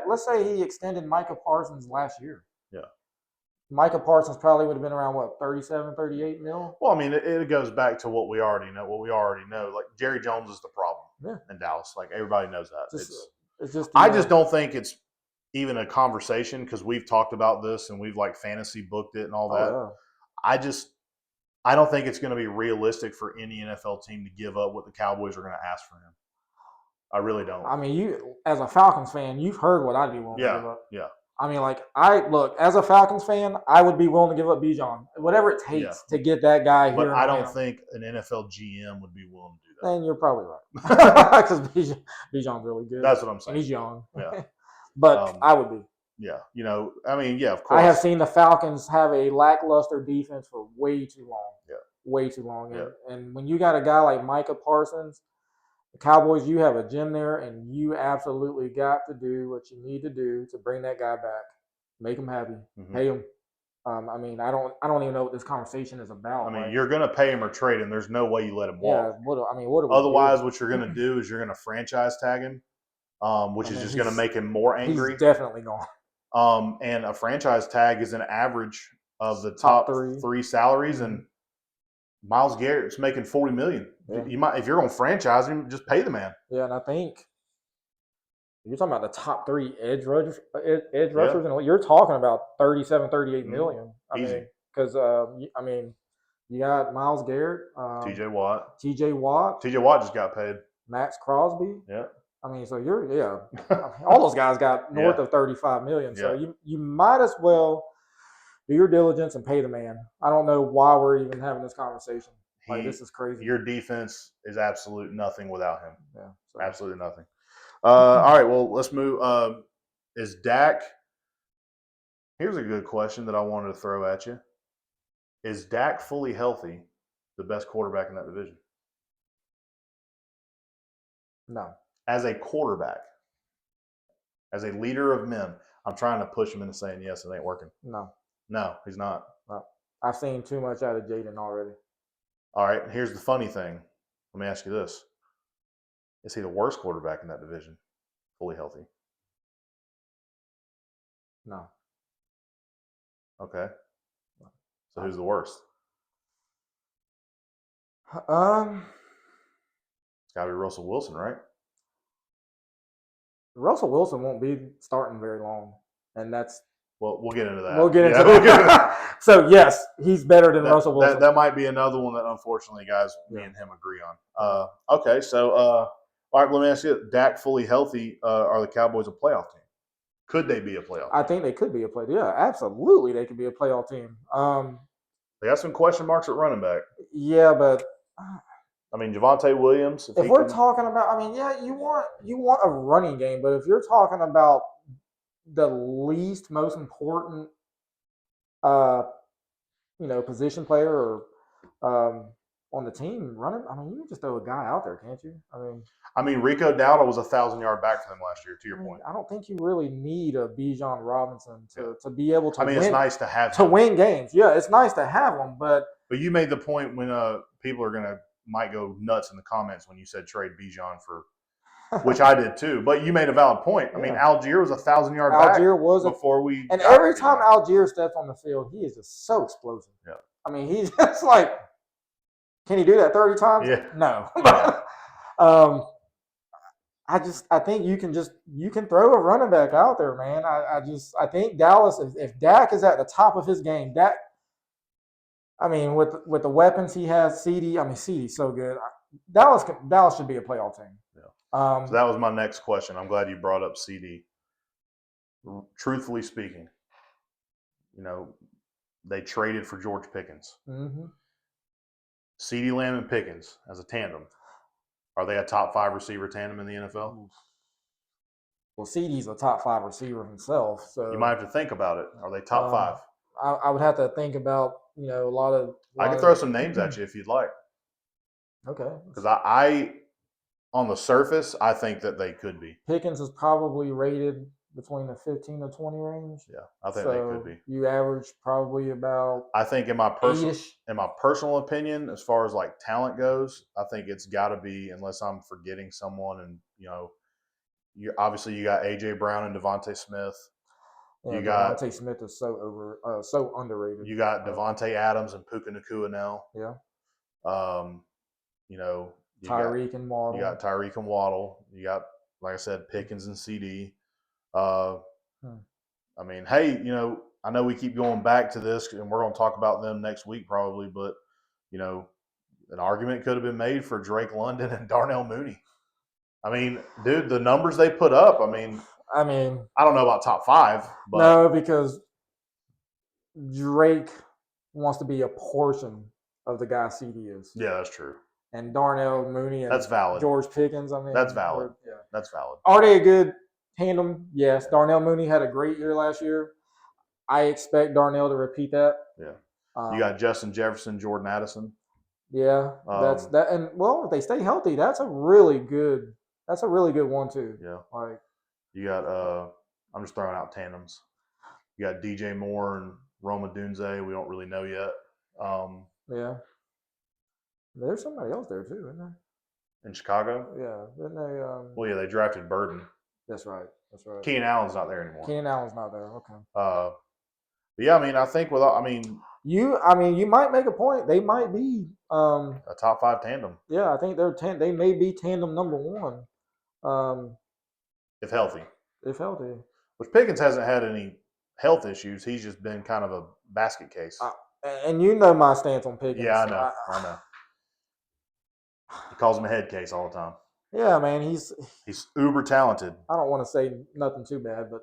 let's say he extended Micah Parsons last year. Yeah. Micah Parsons probably would have been around, 37, 38 mil? Well, I mean, it goes back to what we already know. Like, Jerry Jones is the problem in Dallas. Like, everybody knows that. I just don't think it's even a conversation because we've talked about this and we've fantasy booked it and all that. Yeah. I don't think it's going to be realistic for any NFL team to give up what the Cowboys are going to ask for him. I really don't. I mean, you as a Falcons fan, you've heard what I'd be willing to give up. Yeah. I mean, as a Falcons fan, I would be willing to give up Bijan, whatever it takes to get that guy here. But I don't think an NFL GM would be willing to do that. And you're probably right, because Bijan's really good. That's what I'm saying. And he's young. Yeah. But I would be. Yeah. Of course. I have seen the Falcons have a lackluster defense for way too long. Yeah. Way too long. Yeah. And when you got a guy like Micah Parsons, the Cowboys, you have a gem there, and you absolutely got to do what you need to do to bring that guy back. make them happy, Mhm. pay them. I mean, I don't even know what this conversation is about. I mean, Like, you're going to pay him or trade him. There's no way you let him yeah, walk. what are we Otherwise, doing? what you're going to do is you're going to franchise tag him, which I is mean, just going to make him more he's angry. definitely gone. And a franchise tag is an average of the Top top three. three salaries, Mhm. and Myles Garrett's making $40 million. Yeah. You might, if you're going to franchise him, just pay the man. Yeah, and I think you're talking about the top three edge rushers, and you're talking about 37, 38 million. I Easy. mean, because I mean, you got Myles Garrett, TJ Watt. TJ Watt, TJ Watt just got paid. Max Crosby. Yeah. I mean, so all those guys got north of 35 million. So you might as well do your diligence and pay the man. I don't know why we're even having this conversation. Like, this is crazy. Your defense is absolute nothing without him. Yeah, so. Absolutely nothing. All right, well, let's move. Is Dak? Here's a good question that I wanted to throw at you. Is Dak fully healthy, the best quarterback in that division? No. As a quarterback, as a leader of men, I'm trying to push him into saying yes. It ain't working. No, he's not. No. I've seen too much out of Jaden already. All right, here's the funny thing. Let me ask you this: is he the worst quarterback in that division, fully healthy? No. Okay. So who's the worst? It's got to be Russell Wilson, right? Russell Wilson won't be starting very long, and that's. Well, we'll get into that. We'll get into that. So yes, he's better than Russell Wilson. That might be another one that, unfortunately, guys, me and him agree on. Okay, so all right, let me ask you: Dak fully healthy? Are the Cowboys a playoff team? Could they be a playoff team? I think they could be a playoff. Yeah, absolutely, they could be a playoff team. They got some question marks at running back. Yeah, but I mean, Javonte Williams. If we're talking about, I mean, yeah, you want a running game, but if you're talking about the least most important, position player or on the team running, I mean, you can just throw a guy out there, can't you? I mean, Rico Dowdle was a 1,000-yard back for them last year. To your point, I don't think you really need a Bijan Robinson to be able to. It's nice to have win games. Yeah, it's nice to have him, but you made the point when people are might go nuts in the comments when you said trade Bijan for, which I did too. But you made a valid point. I mean, Algier was a 1,000-yard back before we. And every time Algier steps on the field, he is just so explosive. Yeah. I mean, he's just like, can he do that 30 times? Yeah. No. I think you can throw a running back out there, man. I think Dallas, if Dak is at the top of his game, I mean, with the weapons he has, CD's so good. Dallas should be a playoff team. Yeah. So that was my next question. I'm glad you brought up CD. Truthfully speaking, they traded for George Pickens. Mm-hmm. CeeDee Lamb and Pickens as a tandem. Are they a top 5 receiver tandem in the NFL? Well, CeeDee's a top 5 receiver himself, so you might have to think about it. Are they top 5? I would have to think about a lot of. I can throw some names at you if you'd like. Okay. Because I, on the surface, I think that they could be. Pickens is probably rated between the 15 to 20 range. Yeah, I think they could be. You average probably about. I think in my personal opinion, as far as like talent goes, I think it's got to be, unless I'm forgetting someone, and you got AJ Brown and Devontae Smith. Yeah, Devontae Smith is so underrated. You got Devontae Adams and Puka Nacua now. Yeah. Tyreek and Waddle. You got Tyreek and Waddle. You got, like I said, Pickens and CD. I mean, hey, I know we keep going back to this, and we're going to talk about them next week probably, but, an argument could have been made for Drake London and Darnell Mooney. I mean, dude, the numbers they put up, I don't know about top 5. But no, because Drake wants to be a portion of the guy CD is. Yeah, that's true. And Darnell Mooney and that's valid. George Pickens, that's valid. That's valid. Are they a good tandem? Yes. Darnell Mooney had a great year last year. I expect Darnell to repeat that. Yeah. You got Justin Jefferson, Jordan Addison. Yeah, that's that. And if they stay healthy, that's a really good one too. Yeah. Like you got. I'm just throwing out tandems. You got DJ Moore and Roma Dunze. We don't really know yet. Yeah. There's somebody else there too, isn't there? In Chicago? Yeah. Didn't they? Well, yeah, they drafted Burden. That's right. That's right. Keenan Allen's not there anymore. Keenan Allen's not there. Okay. But yeah, I mean, I think you might make a point. They might be. A top 5 tandem. Yeah, I think they may be tandem number 1. If healthy. If healthy. Which Pickens hasn't had any health issues. He's just been kind of a basket case. And you know my stance on Pickens. Yeah, I know. He calls him a head case all the time. Yeah, man, he's uber talented. I don't want to say nothing too bad, but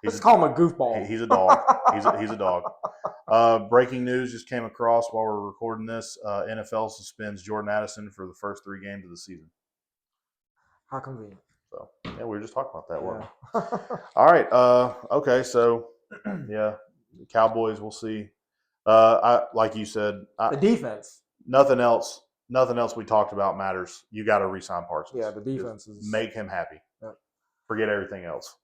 let's call him a goofball. He's a dog. he's a dog. Breaking news just came across while we're recording this. NFL suspends Jordan Addison for the first 3 games of the season. How convenient. So yeah, we were just talking about that. Yeah. All right. Okay. So yeah, the Cowboys. We'll see. Like you said, the defense. Nothing else we talked about matters. You got to re-sign Parsons. Yeah, the defense is make him happy. Yep. Forget everything else.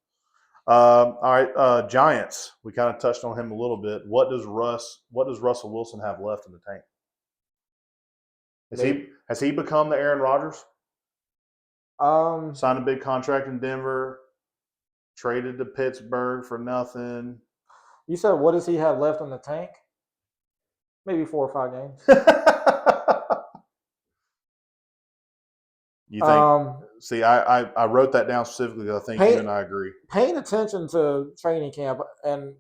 All right, Giants. We kind of touched on him a little bit. What does Russell Wilson have left in the tank? Has he become the Aaron Rodgers? Signed a big contract in Denver, traded to Pittsburgh for nothing. You said what does he have left in the tank? Maybe 4 or 5 games. You think? See, I wrote that down specifically. I think you and I agree. Paying attention to training camp, and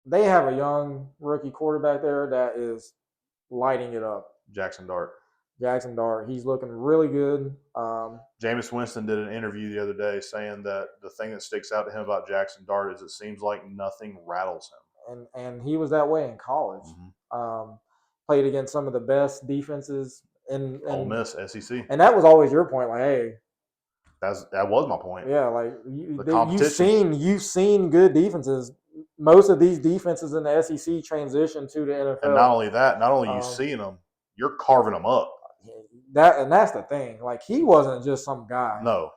they have a young rookie quarterback there that is lighting it up. Jackson Dart. He's looking really good. Jameis Winston did an interview the other day saying that the thing that sticks out to him about Jackson Dart is it seems like nothing rattles him. And he was that way in college. Mm-hmm. Played against some of the best defenses in Ole Miss, SEC. And that was always your point. Like, hey, that was my point. Yeah, like you've seen good defenses. Most of these defenses in the SEC transition to the NFL. And not only that, not only you seeing them, you're carving them up. That's the thing. Like, he wasn't just some guy. No.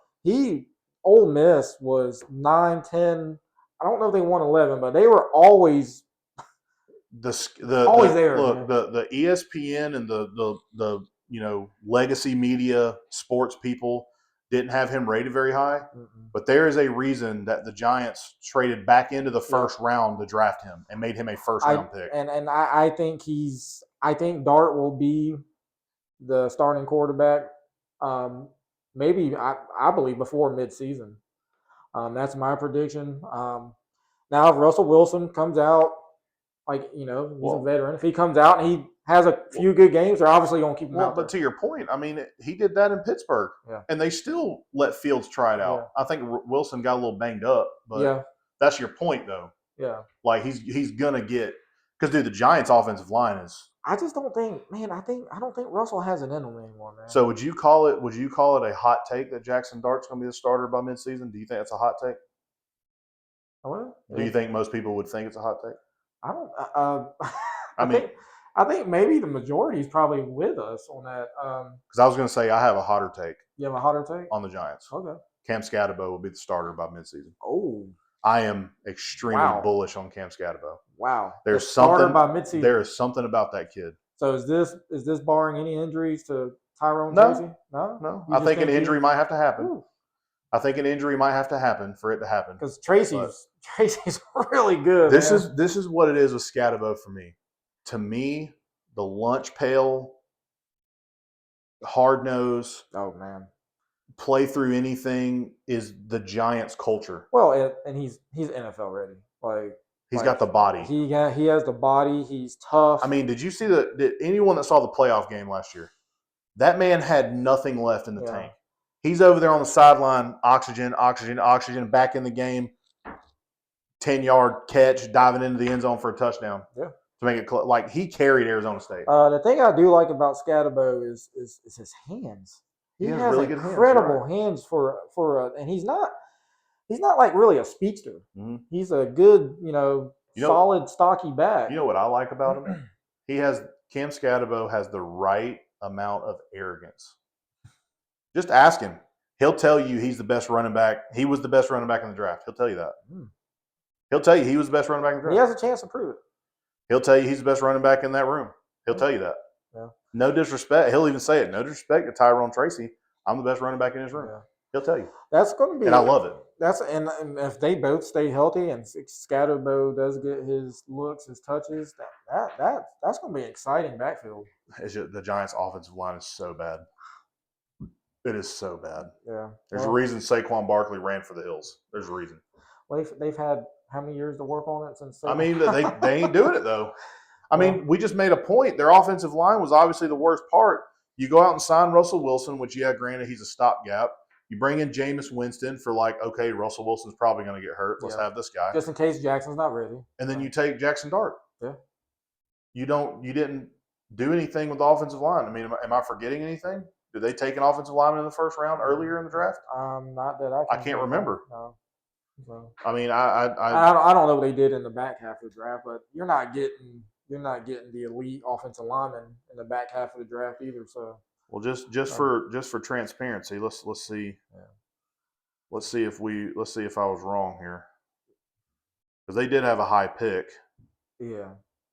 Ole Miss was 9, 10. I don't know if they won 11, but they were always always there. Look, the ESPN and the legacy media sports people didn't have him rated very high. Mm-hmm. But there is a reason that the Giants traded back into the first round to draft him and made him a first round pick. And I think Dart will be the starting quarterback. Maybe I believe before midseason. That's my prediction. Now if Russell Wilson comes out, he's a veteran. If he comes out and he has a few good games, they're obviously going to keep him out. But to your point, I mean, he did that in Pittsburgh, and they still let Fields try it out. Yeah. I think Wilson got a little banged up, but that's your point, though. Yeah, like he's gonna get because the Giants' offensive line is. I just don't think, man. I don't think Russell has it in him anymore, man. So would you call it a hot take that Jackson Dart's going to be the starter by midseason? Do you think that's a hot take? Well, do you think most people would think it's a hot take? I don't. I think maybe the majority is probably with us on that. Because I was going to say I have a hotter take. You have a hotter take on the Giants. Okay. Cam Scatterbo will be the starter by midseason. Oh. I am extremely bullish on Cam Scatterbo. Wow. There's something by midseason. There is something about that kid. So is this barring any injuries to Tyrone Tracy? No. I think an injury might have to happen. Ooh. I think an injury might have to happen for it to happen. Because Tracy's really good. This is what it is with Scatterbo for me. To me, the lunch pail, hard nose. Oh man. Play through anything is the Giants' culture. Well, and he's NFL ready. He's got the body. He has the body. He's tough. I mean, did you see did anyone that saw the playoff game last year? That man had nothing left in the tank. He's over there on the sideline, oxygen, back in the game, 10-yard catch, diving into the end zone for a touchdown. Yeah. To make it like he carried Arizona State. The thing I do like about Scatterbo is his hands. He has really good incredible hands for and he's not like really a speedster. Mm-hmm. He's a good, solid, stocky back. You know what I like about him? Cam Scatterbo has the right amount of arrogance. Just ask him. He'll tell you he's the best running back. He was the best running back in the draft. He'll tell you that. He'll tell you he was the best running back in the He draft. has a chance to prove it. He'll tell you he's the best running back in that room. He'll tell you that. Yeah. No disrespect. He'll even say it. No disrespect to Tyrone Tracy. I'm the best running back in his room. Yeah. He'll tell you. That's going to be. And I love it. And if they both stay healthy and Scatterbo does get his looks, his touches, that's going to be an exciting backfield. It's just, the Giants' offensive line is so bad. It is so bad. Yeah. There's a reason Saquon Barkley ran for the hills. There's a reason. Well, they've had how many years to work on it since? I mean, they ain't doing it though. I mean, we just made a point. Their offensive line was obviously the worst part. You go out and sign Russell Wilson, which, yeah, granted, he's a stopgap. You bring in Jameis Winston for okay, Russell Wilson's probably going to get hurt. Let's have this guy. Just in case Jackson's not ready. And then you take Jackson Dart. Yeah. You didn't do anything with the offensive line. I mean, am I forgetting anything? Did they take an offensive lineman in the first round earlier in the draft? Not that I can't remember. No. So, I mean, I don't know what they did in the back half of the draft, but you're not getting the elite offensive lineman in the back half of the draft either. So, well, just for transparency, let's see. Yeah. Let's see if I was wrong here, because they did have a high pick. Yeah.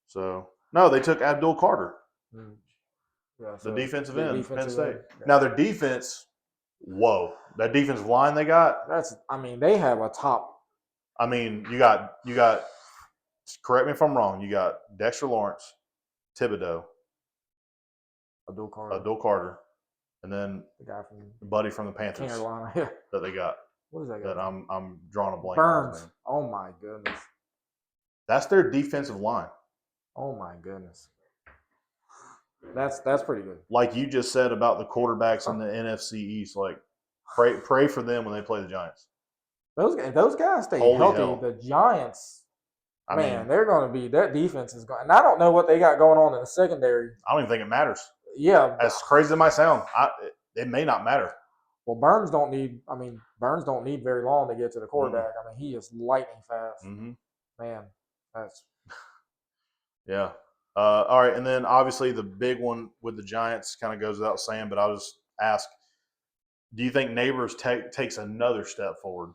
So no, they took Abdul Carter, yeah, the defensive end, Penn State. Yeah. Now their defense. Whoa, that defensive line they got. They have a top. I mean, you got. Correct me if I'm wrong. You got Dexter Lawrence, Thibodeau, Abdul Carter, and then the guy from Buddy from the Panthers. Carolina, yeah. That they got. What is that guy? That I'm drawing a blank. Burns. Oh my goodness. That's their defensive line. Oh my goodness. That's pretty good. Like you just said about the quarterbacks in the NFC East, like pray for them when they play the Giants. Those guys stay healthy. Hell. The Giants, they're going to be. Their defense is going. And I don't know what they got going on in the secondary. I don't even think it matters. Yeah, as crazy as it might sound, it may not matter. Well, Burns don't need very long to get to the quarterback. Mm-hmm. I mean, he is lightning fast. Mm-hmm. Man, that's yeah. All right, and then obviously the big one with the Giants kind of goes without saying, but I'll just ask, do you think Neighbors takes another step forward?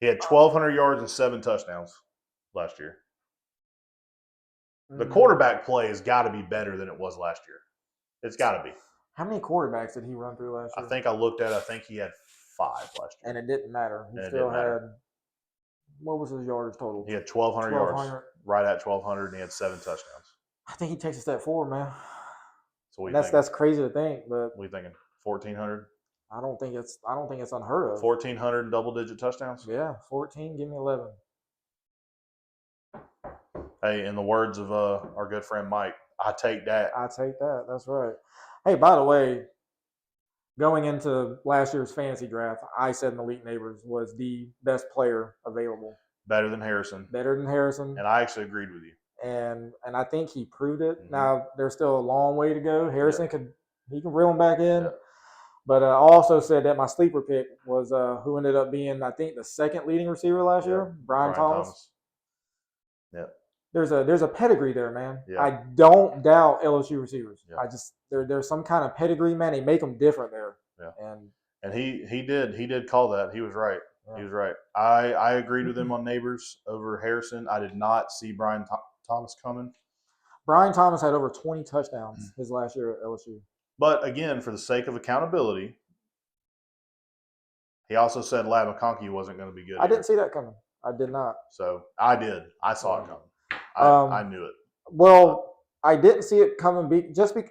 He had 1,200 yards and 7 touchdowns last year. The quarterback play has got to be better than it was last year. It's got to be. How many quarterbacks did he run through last year? I think he had 5 last year. And it didn't matter. He still had – what was his yardage total? He had 1,200 yards. Right at 1,200, and he had 7 touchdowns. I think he takes a step forward, man. So that's crazy to think, but what are you thinking? 1,400? I don't think it's unheard of. 1,400 double-digit touchdowns? Yeah, 14. Give me 11. Hey, in the words of our good friend Mike, I take that. I take that. That's right. Hey, by the way, going into last year's fantasy draft, I said Malik Neighbors was the best player available. Better than Harrison. And I actually agreed with you. And I think he proved it. Mm-hmm. Now, there's still a long way to go. Harrison can reel him back in. Yeah. But I also said that my sleeper pick was who ended up being, I think, the second leading receiver last year, Brian Thomas. Yeah. There's a pedigree there, man. Yeah. I don't doubt LSU receivers. Yeah. I just there's some kind of pedigree, man. They make them different there. Yeah. And he did call that. He was right. Yeah. He was right. I agreed with him on Neighbors over Harrison. I did not see Brian Thomas coming. Brian Thomas had over 20 touchdowns his last year at LSU. But again, for the sake of accountability, he also said Lab McConkey wasn't going to be good. I didn't see that coming. I did not. So I did. I saw it coming. I knew it. Well, I didn't see it coming just because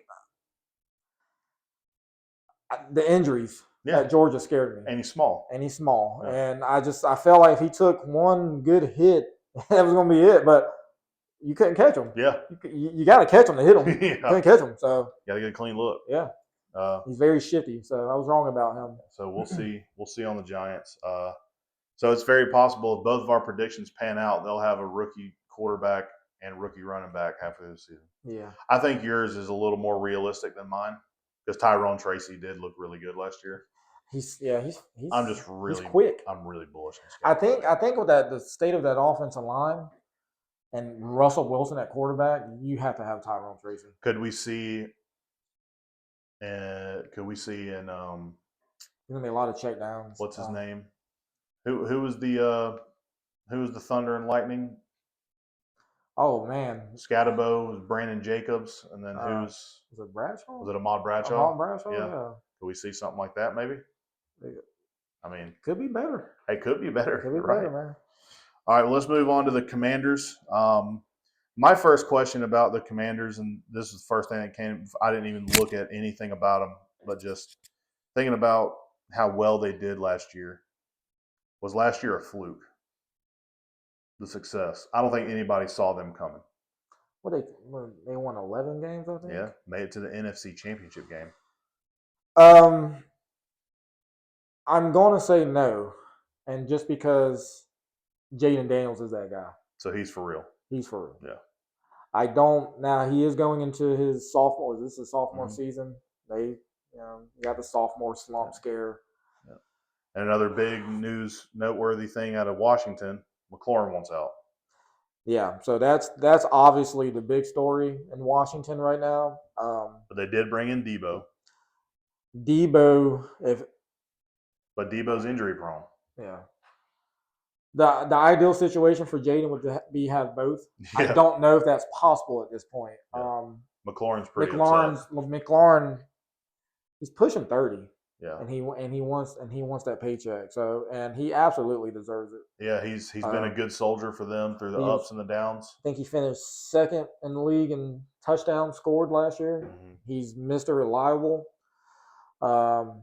the injuries at Georgia scared me. And he's small. Yeah. And I felt like if he took one good hit, that was going to be it. But you couldn't catch him. Yeah. You got to catch him to hit him. Yeah. You couldn't catch him. So got to get a clean look. Yeah. He's very shifty. So I was wrong about him. So we'll see. We'll see on the Giants. So it's very possible if both of our predictions pan out, they'll have a rookie quarterback and rookie running back halfway through the season. Yeah. I think yours is a little more realistic than mine because Tyrone Tracy did look really good last year. He's quick. I'm really bullish. I think with the state of that offensive line and Russell Wilson at quarterback, you have to have Tyrone Tracy. Could we see in there's gonna be a lot of checkdowns. What's his name? Who was the Who was the Thunder and Lightning? Oh man, Scatterbo was Brandon Jacobs, and then who's was it Bradshaw? was it Ahmad Bradshaw? Ahmad Bradshaw, Yeah. yeah. Could we see something like that maybe? I mean, could be better. It could be better. Could be right. better, man. All right, well, let's move on to the Commanders. My first question about the Commanders, and this is the first thing that came. I didn't even look at anything about them, but just thinking about how well they did last year. Was last year a fluke? The success. I don't think anybody saw them coming. They won 11 games, I think. Yeah, made it to the NFC Championship game. I'm gonna say no, and just because Jaden Daniels is that guy. So he's for real. He's for real. Yeah. I don't now. He is going into his sophomore. This is sophomore Mhm. season. They got the sophomore slump Yeah. scare. Yeah. And another big news, noteworthy thing out of Washington: McLaurin wants out. Yeah, so that's obviously the big story in Washington right now. But they did bring in Debo. Debo, But Debo's injury prone. yeah, the ideal situation for Jaden would be have both. Yeah. I don't know if that's possible at this point. Yeah. McLaurin's pretty upset. McLaurin, he's pushing 30. Yeah. And he wants that paycheck. So and he absolutely deserves it. Yeah, he's been a good soldier for them through the ups and the downs. I think he finished second in the league in touchdowns scored last year. Mm-hmm. He's Mr. Reliable. What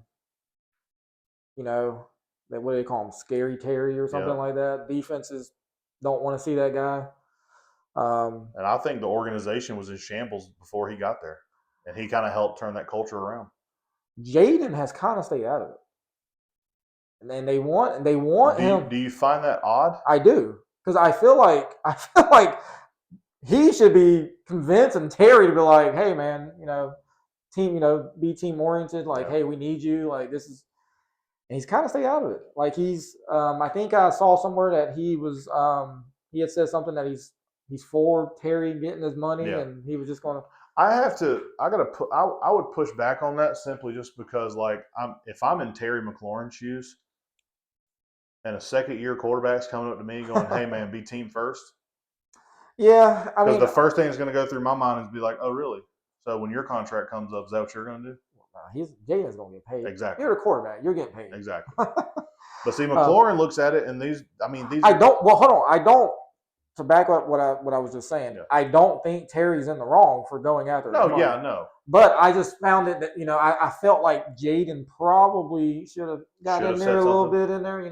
do they call him? Scary Terry or something like that. Defenses don't want to see that guy. And I think the organization was in shambles before he got there, and he kind of helped turn that culture around. Jaden has kind of stayed out of it, and then they want him. Do you find that odd? I do, because I feel like he should be convincing Terry to be like, hey man, team, be team oriented. Like, hey, we need you. Like this is, and he's kind of stayed out of it. Like he's, I think I saw somewhere that he was, he had said something that he's for Terry getting his money, and he was just going to. I would push back on that simply just because, like, if I'm in Terry McLaurin's shoes, and a second-year quarterback's coming up to me going, "Hey, man, be team first." Yeah, I mean, the first thing that's going to go through my mind is be like, "Oh, really? So when your contract comes up, is that what you're going to do?" Jaden's going to get paid. Exactly. You're the quarterback. You're getting paid. Exactly. But see, McLaurin looks at it, and these. I don't. Well, hold on. I don't. To back up what I was just saying, I don't think Terry's in the wrong for going after. No. But I just found it that I felt like Jaden probably should have got in there a little bit in there,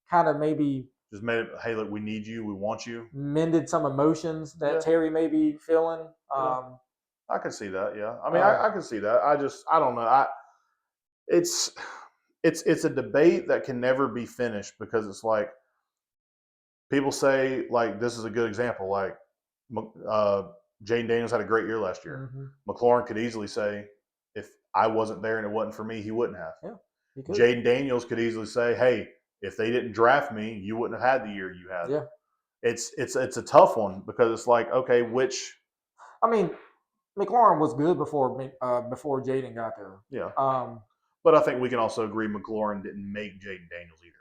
kind of maybe just made it. Hey, look, we need you. We want you. Mended some emotions that Terry may be feeling. I could see that. Yeah, I mean, I could see that. I don't know. It's a debate that can never be finished because it's like people say, like, this is a good example. Like, Jaden Daniels had a great year last year. Mm-hmm. McLaurin could easily say, if I wasn't there and it wasn't for me, he wouldn't have. Yeah, Jaden Daniels could easily say, hey, if they didn't draft me, you wouldn't have had the year you had. Yeah. It's a tough one because it's like, okay, which. I mean, McLaurin was good before Jaden got there. Yeah. But I think we can also agree McLaurin didn't make Jaden Daniels either.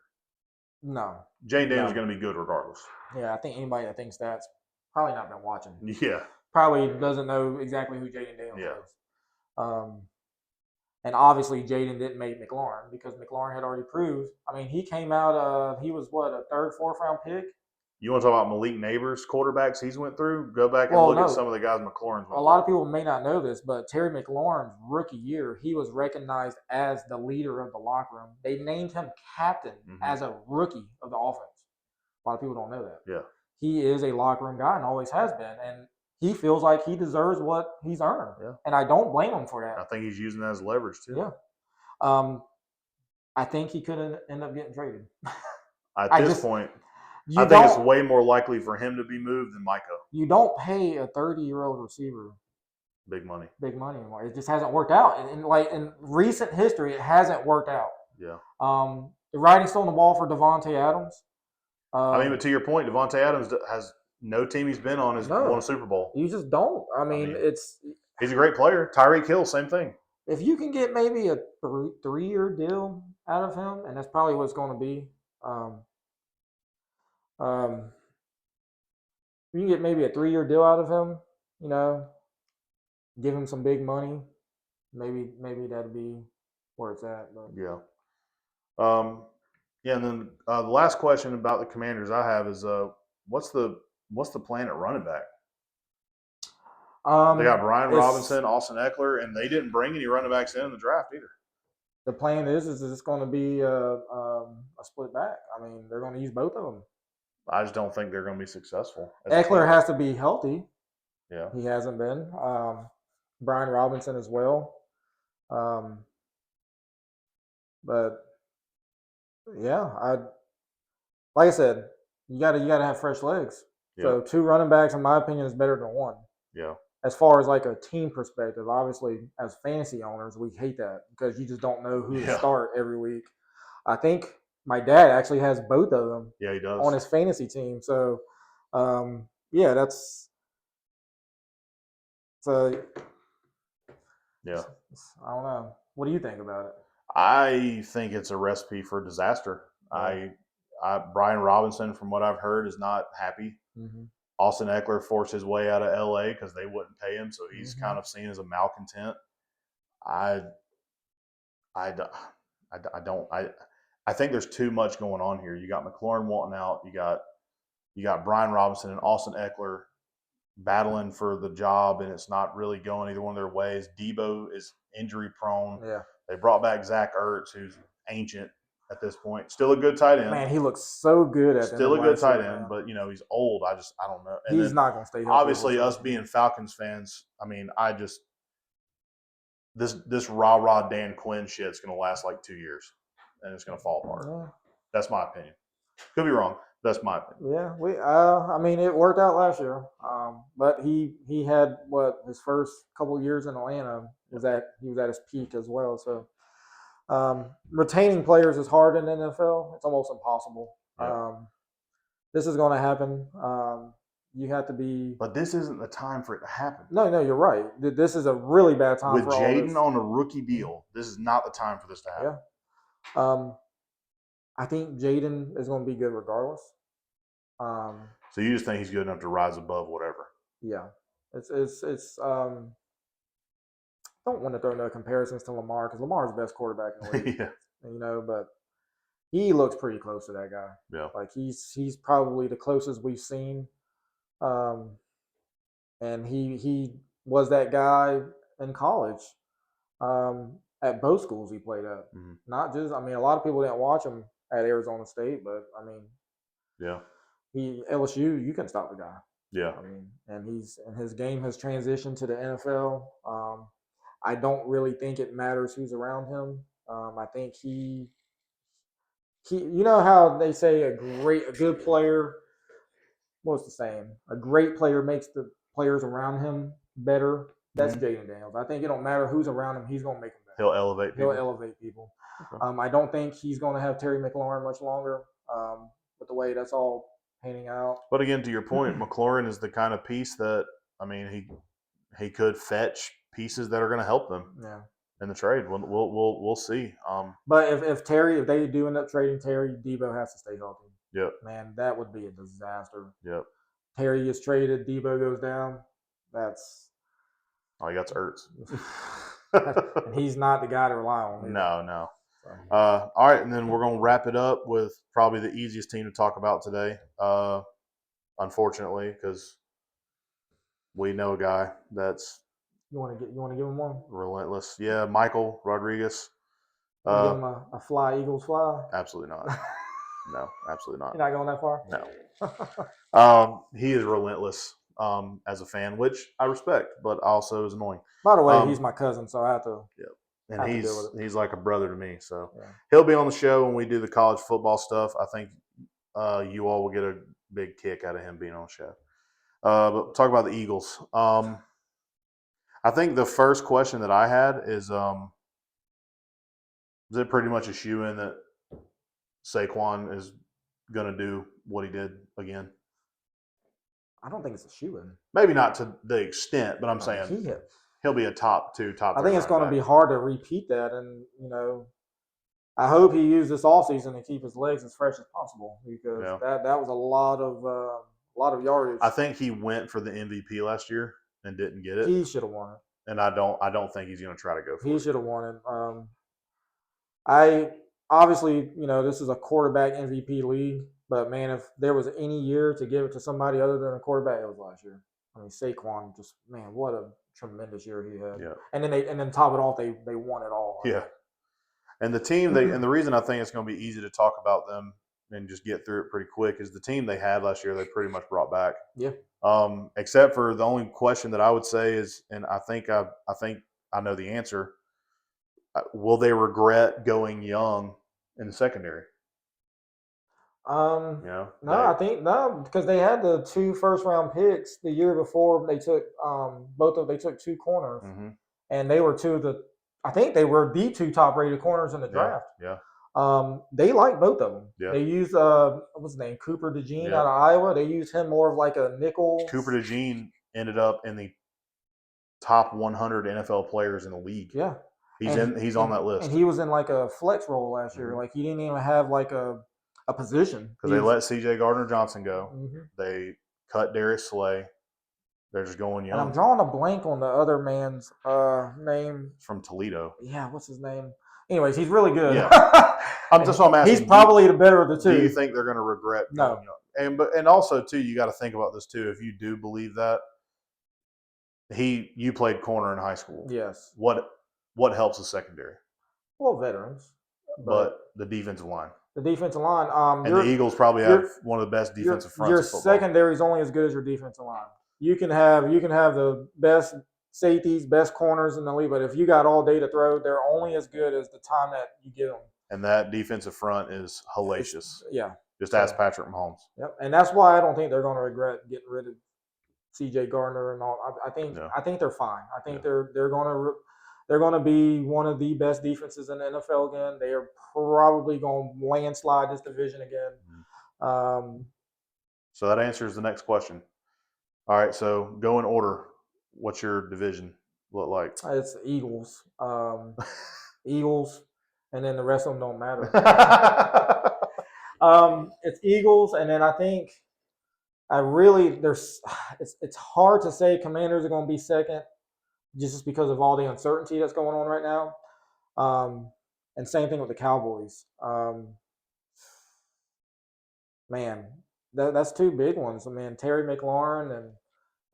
No. Jaden Daniels is going to be good regardless. Yeah, I think anybody that thinks that's probably not been watching. Yeah. Probably doesn't know exactly who Jaden Daniels is. And obviously Jaden didn't make McLaurin because McLaurin had already proved. I mean, he came out he was a third, fourth round pick. You want to talk about Malik Neighbors quarterbacks he's went through? Go back and look at some of the guys McLaurin's went through. A lot of people may not know this, but Terry McLaurin's rookie year, he was recognized as the leader of the locker room. They named him captain as a rookie of the offense. A lot of people don't know that. Yeah. He is a locker room guy and always has been. And he feels like he deserves what he's earned. Yeah. And I don't blame him for that. I think he's using that as leverage too. Yeah. I think he could end up getting traded. At this point, I think it's way more likely for him to be moved than Micah. You don't pay a 30-year-old receiver big money anymore. It just hasn't worked out. And in recent history, it hasn't worked out. Yeah. The writing's still on the wall for Davante Adams. But to your point, Davante Adams has no team he's been on has won a Super Bowl. You just don't. I mean, he's a great player. Tyreek Hill, same thing. If you can get maybe a 3-year deal out of him, and that's probably what it's going to be. You can get maybe a 3-year deal out of him. You know, give him some big money. Maybe that'd be where it's at. But Yeah. Yeah, and then the last question about the Commanders I have is what's the plan at running back? They got Brian it's Robinson, Austin Eckler, and they didn't bring any running backs in the draft either. the plan is it's going to be a split back. I mean, they're going to use both of them. I just don't think they're going to be successful. Eckler has to be healthy. Yeah. He hasn't been. Brian Robinson as well. But yeah, like I said, you gotta have fresh legs. Yeah. So 2 running backs, in my opinion, is better than 1. Yeah. As far as like a team perspective, obviously as fantasy owners, we hate that because you just don't know who to start every week. I think my dad actually has both of them. Yeah, he does. On his fantasy team. So yeah, that's so. Yeah. I don't know. What do you think about it? I think it's a recipe for disaster. Yeah. Brian Robinson, from what I've heard, is not happy. Mm-hmm. Austin Eckler forced his way out of LA because they wouldn't pay him, so he's kind of seen as a malcontent. I think there's too much going on here. You got McLaurin wanting out. You got Brian Robinson and Austin Eckler battling for the job, and it's not really going either one of their ways. Debo is injury prone. Yeah. They brought back Zach Ertz, who's ancient at this point. Still a good tight end. Man, he looks so good at Still a good tight end, but he's old. I don't know. And he's not going to stay healthy. Obviously, us being Falcons fans, I mean, this rah Dan Quinn shit's going to last like 2 years, and it's going to fall apart. Yeah. That's my opinion. Could be wrong. That's my opinion. Yeah, I mean, it worked out last year, but he had his first couple of years in Atlanta he was at his peak as well. So retaining players is hard in the NFL. It's almost impossible. Yeah. This is going to happen. You have to be. But this isn't the time for it to happen. No, you're right. This is a really bad time with for all this. Jaden on a rookie deal. This is not the time for this to happen. Yeah. I think Jaden is going to be good regardless. So you just think he's good enough to rise above whatever? Yeah. It's don't want to throw no comparisons to Lamar because Lamar's the best quarterback in the league. Yeah. But he looks pretty close to that guy. Yeah. Like he's probably the closest we've seen. And he was that guy in college. At both schools he played at. Mm-hmm. Not just, I mean, a lot of people didn't watch him at Arizona State, but I mean, yeah, LSU, you can stop the guy. Yeah, I mean, and his game has transitioned to the NFL. I don't really think it matters who's around him. I think he, you know how they say a good player. What's the saying? A great player makes the players around him better. That's Jaden Daniels. I think it don't matter who's around him. He's going to make them better. He'll elevate people. Okay. I don't think he's going to have Terry McLaurin much longer with the way that's all painting out. But again, to your point, McLaurin is the kind of piece that, I mean, he could fetch pieces that are going to help them in the trade. We'll see. But if they do end up trading Terry, Debo has to stay healthy. Yep. Man, that would be a disaster. Yep. Terry gets traded, Debo goes down. That's all he got's Ertz. And he's not the guy to rely on. Either. No. All right, and then we're going to wrap it up with probably the easiest team to talk about today, unfortunately, because we know a guy that's you want to give him one? Relentless. Yeah, Michael Rodriguez. Give him a fly, Eagles fly? Absolutely not. No, absolutely not. You're not going that far? No. He is relentless as a fan, which I respect, but also is annoying. By the way, he's my cousin, so I have to. Yeah. And he's like a brother to me. So he'll be on the show when we do the college football stuff. I think you all will get a big kick out of him being on the show. But talk about the Eagles. I think the first question that I had is it pretty much a shoe-in that Saquon is going to do what he did again? I don't think it's a shoe-in. Maybe not to the extent, but I'm saying he'll be a top 2, top 3. I think it's going to be hard to repeat that, and I hope he used this offseason to keep his legs as fresh as possible because Yeah. that was a lot of yardage. I think he went for the MVP last year and didn't get it. He should have won it. And I don't think he's going to try to go for it. He should have won it. I obviously, this is a quarterback MVP league, but man, if there was any year to give it to somebody other than a quarterback, it was last year. I mean, Saquon just man, what a tremendous year he had. Yeah. And then top it off, they won it all. Yeah. And the team and the reason I think it's going to be easy to talk about them and just get through it pretty quick is the team they had last year they pretty much brought back. Yeah. Except for the only question that I would say is, and I think I know the answer. Will they regret going young in the secondary? No, I think no, because they had the 2 first-round picks the year before. They took they took 2 corners, and they were I think they were the 2 top-rated corners in the draft. Yeah. They like both of them. Yeah. They used what's his name, Cooper DeJean out of Iowa. They used him more of like a nickel. Cooper DeJean ended up in the top 100 NFL players in the league. Yeah. He's on that list. And he was in like a flex role last year. Like he didn't even have like a position. Because they let C.J. Gardner-Johnson go. They cut Darius Slay. They're just going young. And I'm drawing a blank on the other man's name. It's from Toledo. Yeah, what's his name? Anyways, he's really good. Yeah. I'm asking. He's probably the better of the two. Do you think they're going to regret going young? And also too, you got to think about this too. If you do believe that, you played corner in high school. Yes. What helps the secondary? Well, veterans. But the defensive line. The defensive line. And the Eagles probably have one of the best defensive fronts. Your secondary is only as good as your defensive line. You can have the best safeties, best corners in the league, but if you got all day to throw, they're only as good as the time that you give them. And that defensive front is hellacious. Just ask Patrick Mahomes. Yep. And that's why I don't think they're going to regret getting rid of C.J. Gardner and all. I think they're fine. I think they're going to be one of the best defenses in the NFL again. They are probably going to landslide this division again. So that answers the next question. All right, so go in order. What's your division look like? It's Eagles. Eagles, and then the rest of them don't matter. It's Eagles, and then I think it's hard to say Commanders are going to be second just because of all the uncertainty that's going on right now. And same thing with the Cowboys. Man, that's 2 big ones. I mean, Terry McLaurin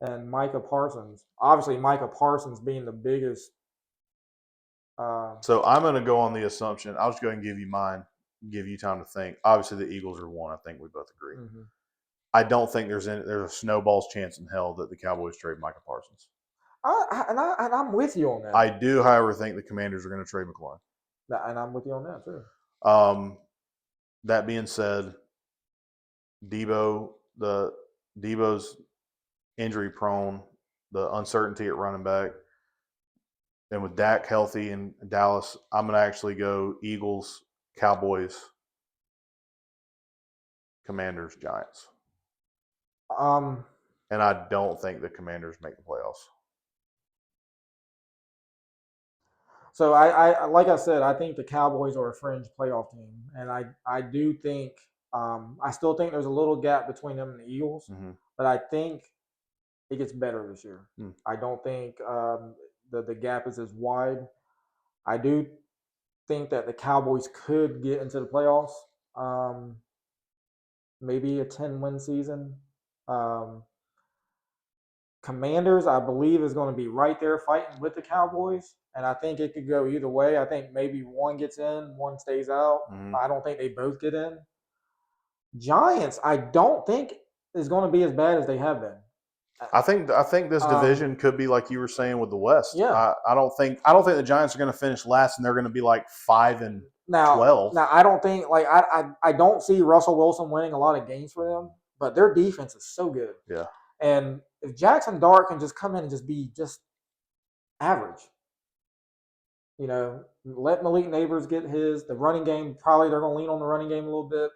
and Micah Parsons. Obviously, Micah Parsons being the biggest. So I'm going to go on the assumption. I'll just go ahead and give you mine, give you time to think. Obviously, the Eagles are 1. I think we both agree. I don't think there's a snowball's chance in hell that the Cowboys trade Micah Parsons. And I'm with you on that. I do, however, think the Commanders are going to trade McLaurin. And I'm with you on that, too. That being said, Debo's injury prone, the uncertainty at running back, and with Dak healthy in Dallas, I'm going to actually go Eagles, Cowboys, Commanders, Giants. And I don't think the Commanders make the playoffs. So I like I said, I think the Cowboys are a fringe playoff team, and I do think I still think there's a little gap between them and the Eagles, but I think it gets better this year. I don't think the gap is as wide. I do think that the Cowboys could get into the playoffs, maybe a 10-win season. Commanders, I believe, is going to be right there fighting with the Cowboys, and I think it could go either way. I think maybe one gets in, one stays out. I don't think they both get in. Giants, I don't think is going to be as bad as they have been. I think this division could be like you were saying with the West. Yeah. I don't think the Giants are going to finish last and they're going to be like 5-12. Now I don't think I don't see Russell Wilson winning a lot of games for them, but their defense is so good. Yeah. And if Jackson Dart can just come in and just be average, let Malik Neighbors get his. The running game, probably they're going to lean on the running game a little bit.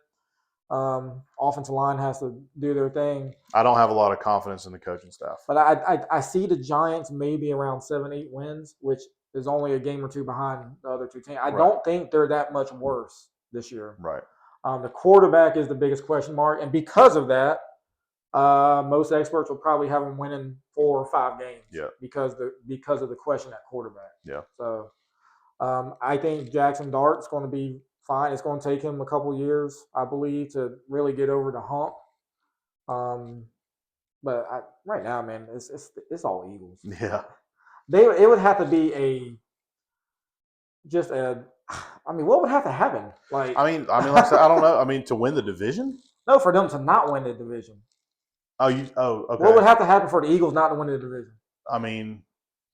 Offensive line has to do their thing. I don't have a lot of confidence in the coaching staff. But I see the Giants maybe around 7-8 wins, which is only a game or two behind the other two teams. I Right. don't think they're that much worse this year. Right. The quarterback is the biggest question mark, and because of that, most experts will probably have them winning 4 or 5 games. Yeah. Because of the question at quarterback. Yeah. So I think Jackson Dart's going to be fine. It's going to take him a couple years, I believe, to really get over the hump. But right now, man, it's all Eagles. Yeah. It would have to be I mean, what would have to happen? Like I mean, like I said, I don't know. I mean, to win the division? No, for them to not win the division. Oh, okay. What would have to happen for the Eagles not to win the division? I mean,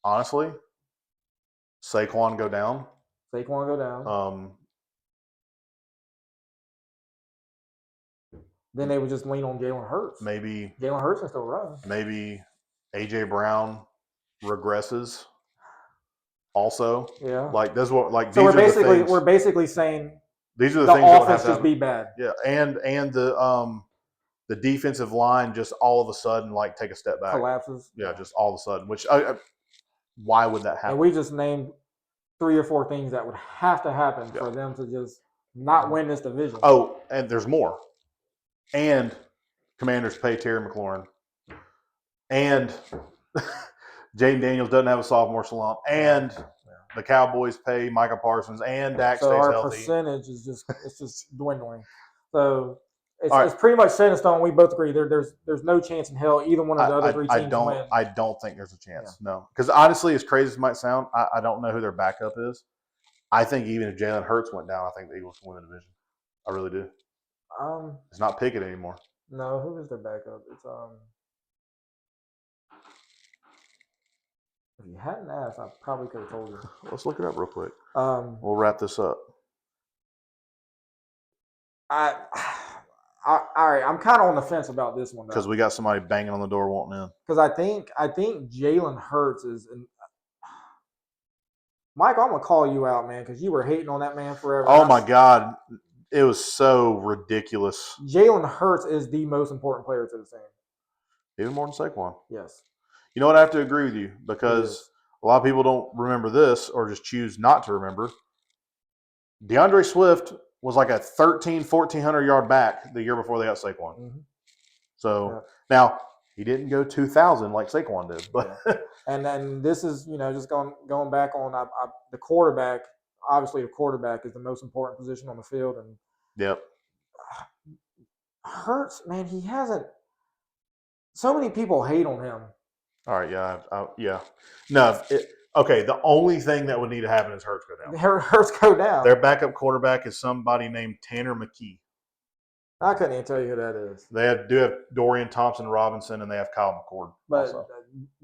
honestly, Saquon go down. Saquon go down. Then they would just lean on Jalen Hurts. Maybe Jalen Hurts can still run. Maybe AJ Brown regresses. Also, Yeah. like that's what like. So these we're basically saying these are the things offense that just be bad. Yeah, and the defensive line just all of a sudden like take a step back, collapses. Yeah, just all of a sudden. Which why would that happen? And we just named 3 or 4 things that would have to happen for them to just not win this division. Oh, and there's more. And Commanders pay Terry McLaurin, and Jaden Daniels doesn't have a sophomore slump, and the Cowboys pay Micah Parsons, and Dak stays our healthy. Percentage is just dwindling. So it's pretty much set in stone. We both agree there's no chance in hell either one of the other 3 teams win. I don't think there's a chance. Yeah. No, because honestly, as crazy as it might sound, I don't know who their backup is. I think even if Jalen Hurts went down, I think the Eagles can win the division. I really do. It's not Pickett anymore. No, who is their backup? It's If you hadn't asked, I probably could have told you. Let's look it up real quick. We'll wrap this up. All right, I'm kind of on the fence about this one because we got somebody banging on the door wanting in. Because I think Jalen Hurts is. Mike, I'm gonna call you out, man, because you were hating on that man forever. Oh my God, it was so ridiculous. Jalen Hurts is the most important player to the team. Even more than Saquon. Yes. You know what? I have to agree with you because a lot of people don't remember this or just choose not to remember. DeAndre Swift was like a 1,400 yard back the year before they got Saquon. Mm-hmm. So now he didn't go 2,000 like Saquon did, but and then this is just going back on the quarterback. Obviously, the quarterback is the most important position on the field, and yep. Hurts, man, he hasn't. So many people hate on him. All right, yeah. No, okay. The only thing that would need to happen is Hurts go down. Hurts go down. Their backup quarterback is somebody named Tanner McKee. I couldn't even tell you who that is. They do have Dorian Thompson-Robinson, and they have Kyle McCord. But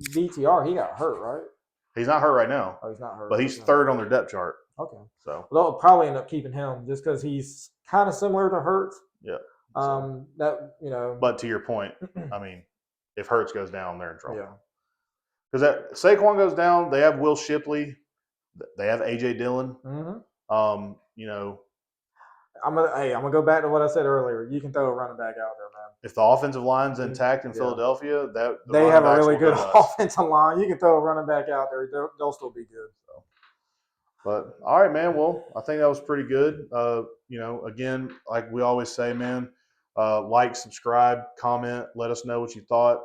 DTR, he got hurt, right? He's not hurt right now. Oh, he's not hurt. But he's third on their depth chart. Okay. So they'll probably end up keeping him just because he's kind of similar to Hurts. Yeah. But to your point, I mean, if Hurts goes down, they're in trouble. Yeah. Because that Saquon goes down, they have Will Shipley, they have AJ Dillon. Mm-hmm. I'm gonna go back to what I said earlier. You can throw a running back out there, man. If the offensive line's intact in Philadelphia, they have a really good offensive line. You can throw a running back out there; they'll still be good. So. But all right, man. Well, I think that was pretty good. Again, like we always say, man, like, subscribe, comment, let us know what you thought.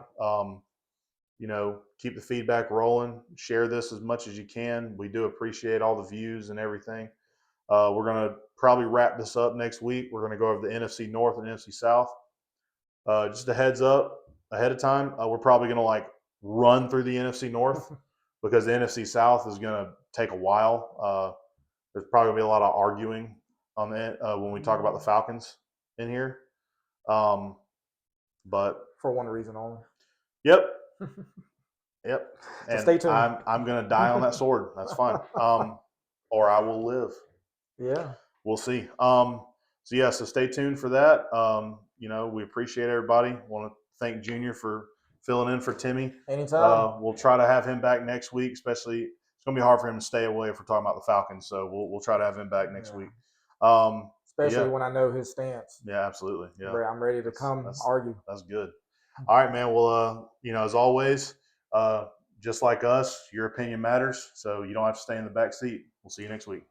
Keep the feedback rolling. Share this as much as you can. We do appreciate all the views and everything. We're going to probably wrap this up next week. We're going to go over the NFC North and NFC South. Just a heads up ahead of time, we're probably going to run through the NFC North because the NFC South is going to take a while. There's probably going to be a lot of arguing on that when we talk about the Falcons in here. But for one reason only. Yep. Yep. So stay tuned. I'm going to die on that sword. That's fine. Or I will live. Yeah. We'll see. So stay tuned for that. We appreciate everybody. Want to thank Junior for filling in for Timmy. Anytime. We'll try to have him back next week, especially it's going to be hard for him to stay away if we're talking about the Falcons. So we'll try to have him back next week. Especially when I know his stance. Yeah, absolutely. Yeah. I'm ready to argue. That's good. All right, man. Well, as always, just like us, your opinion matters. So you don't have to stay in the back seat. We'll see you next week.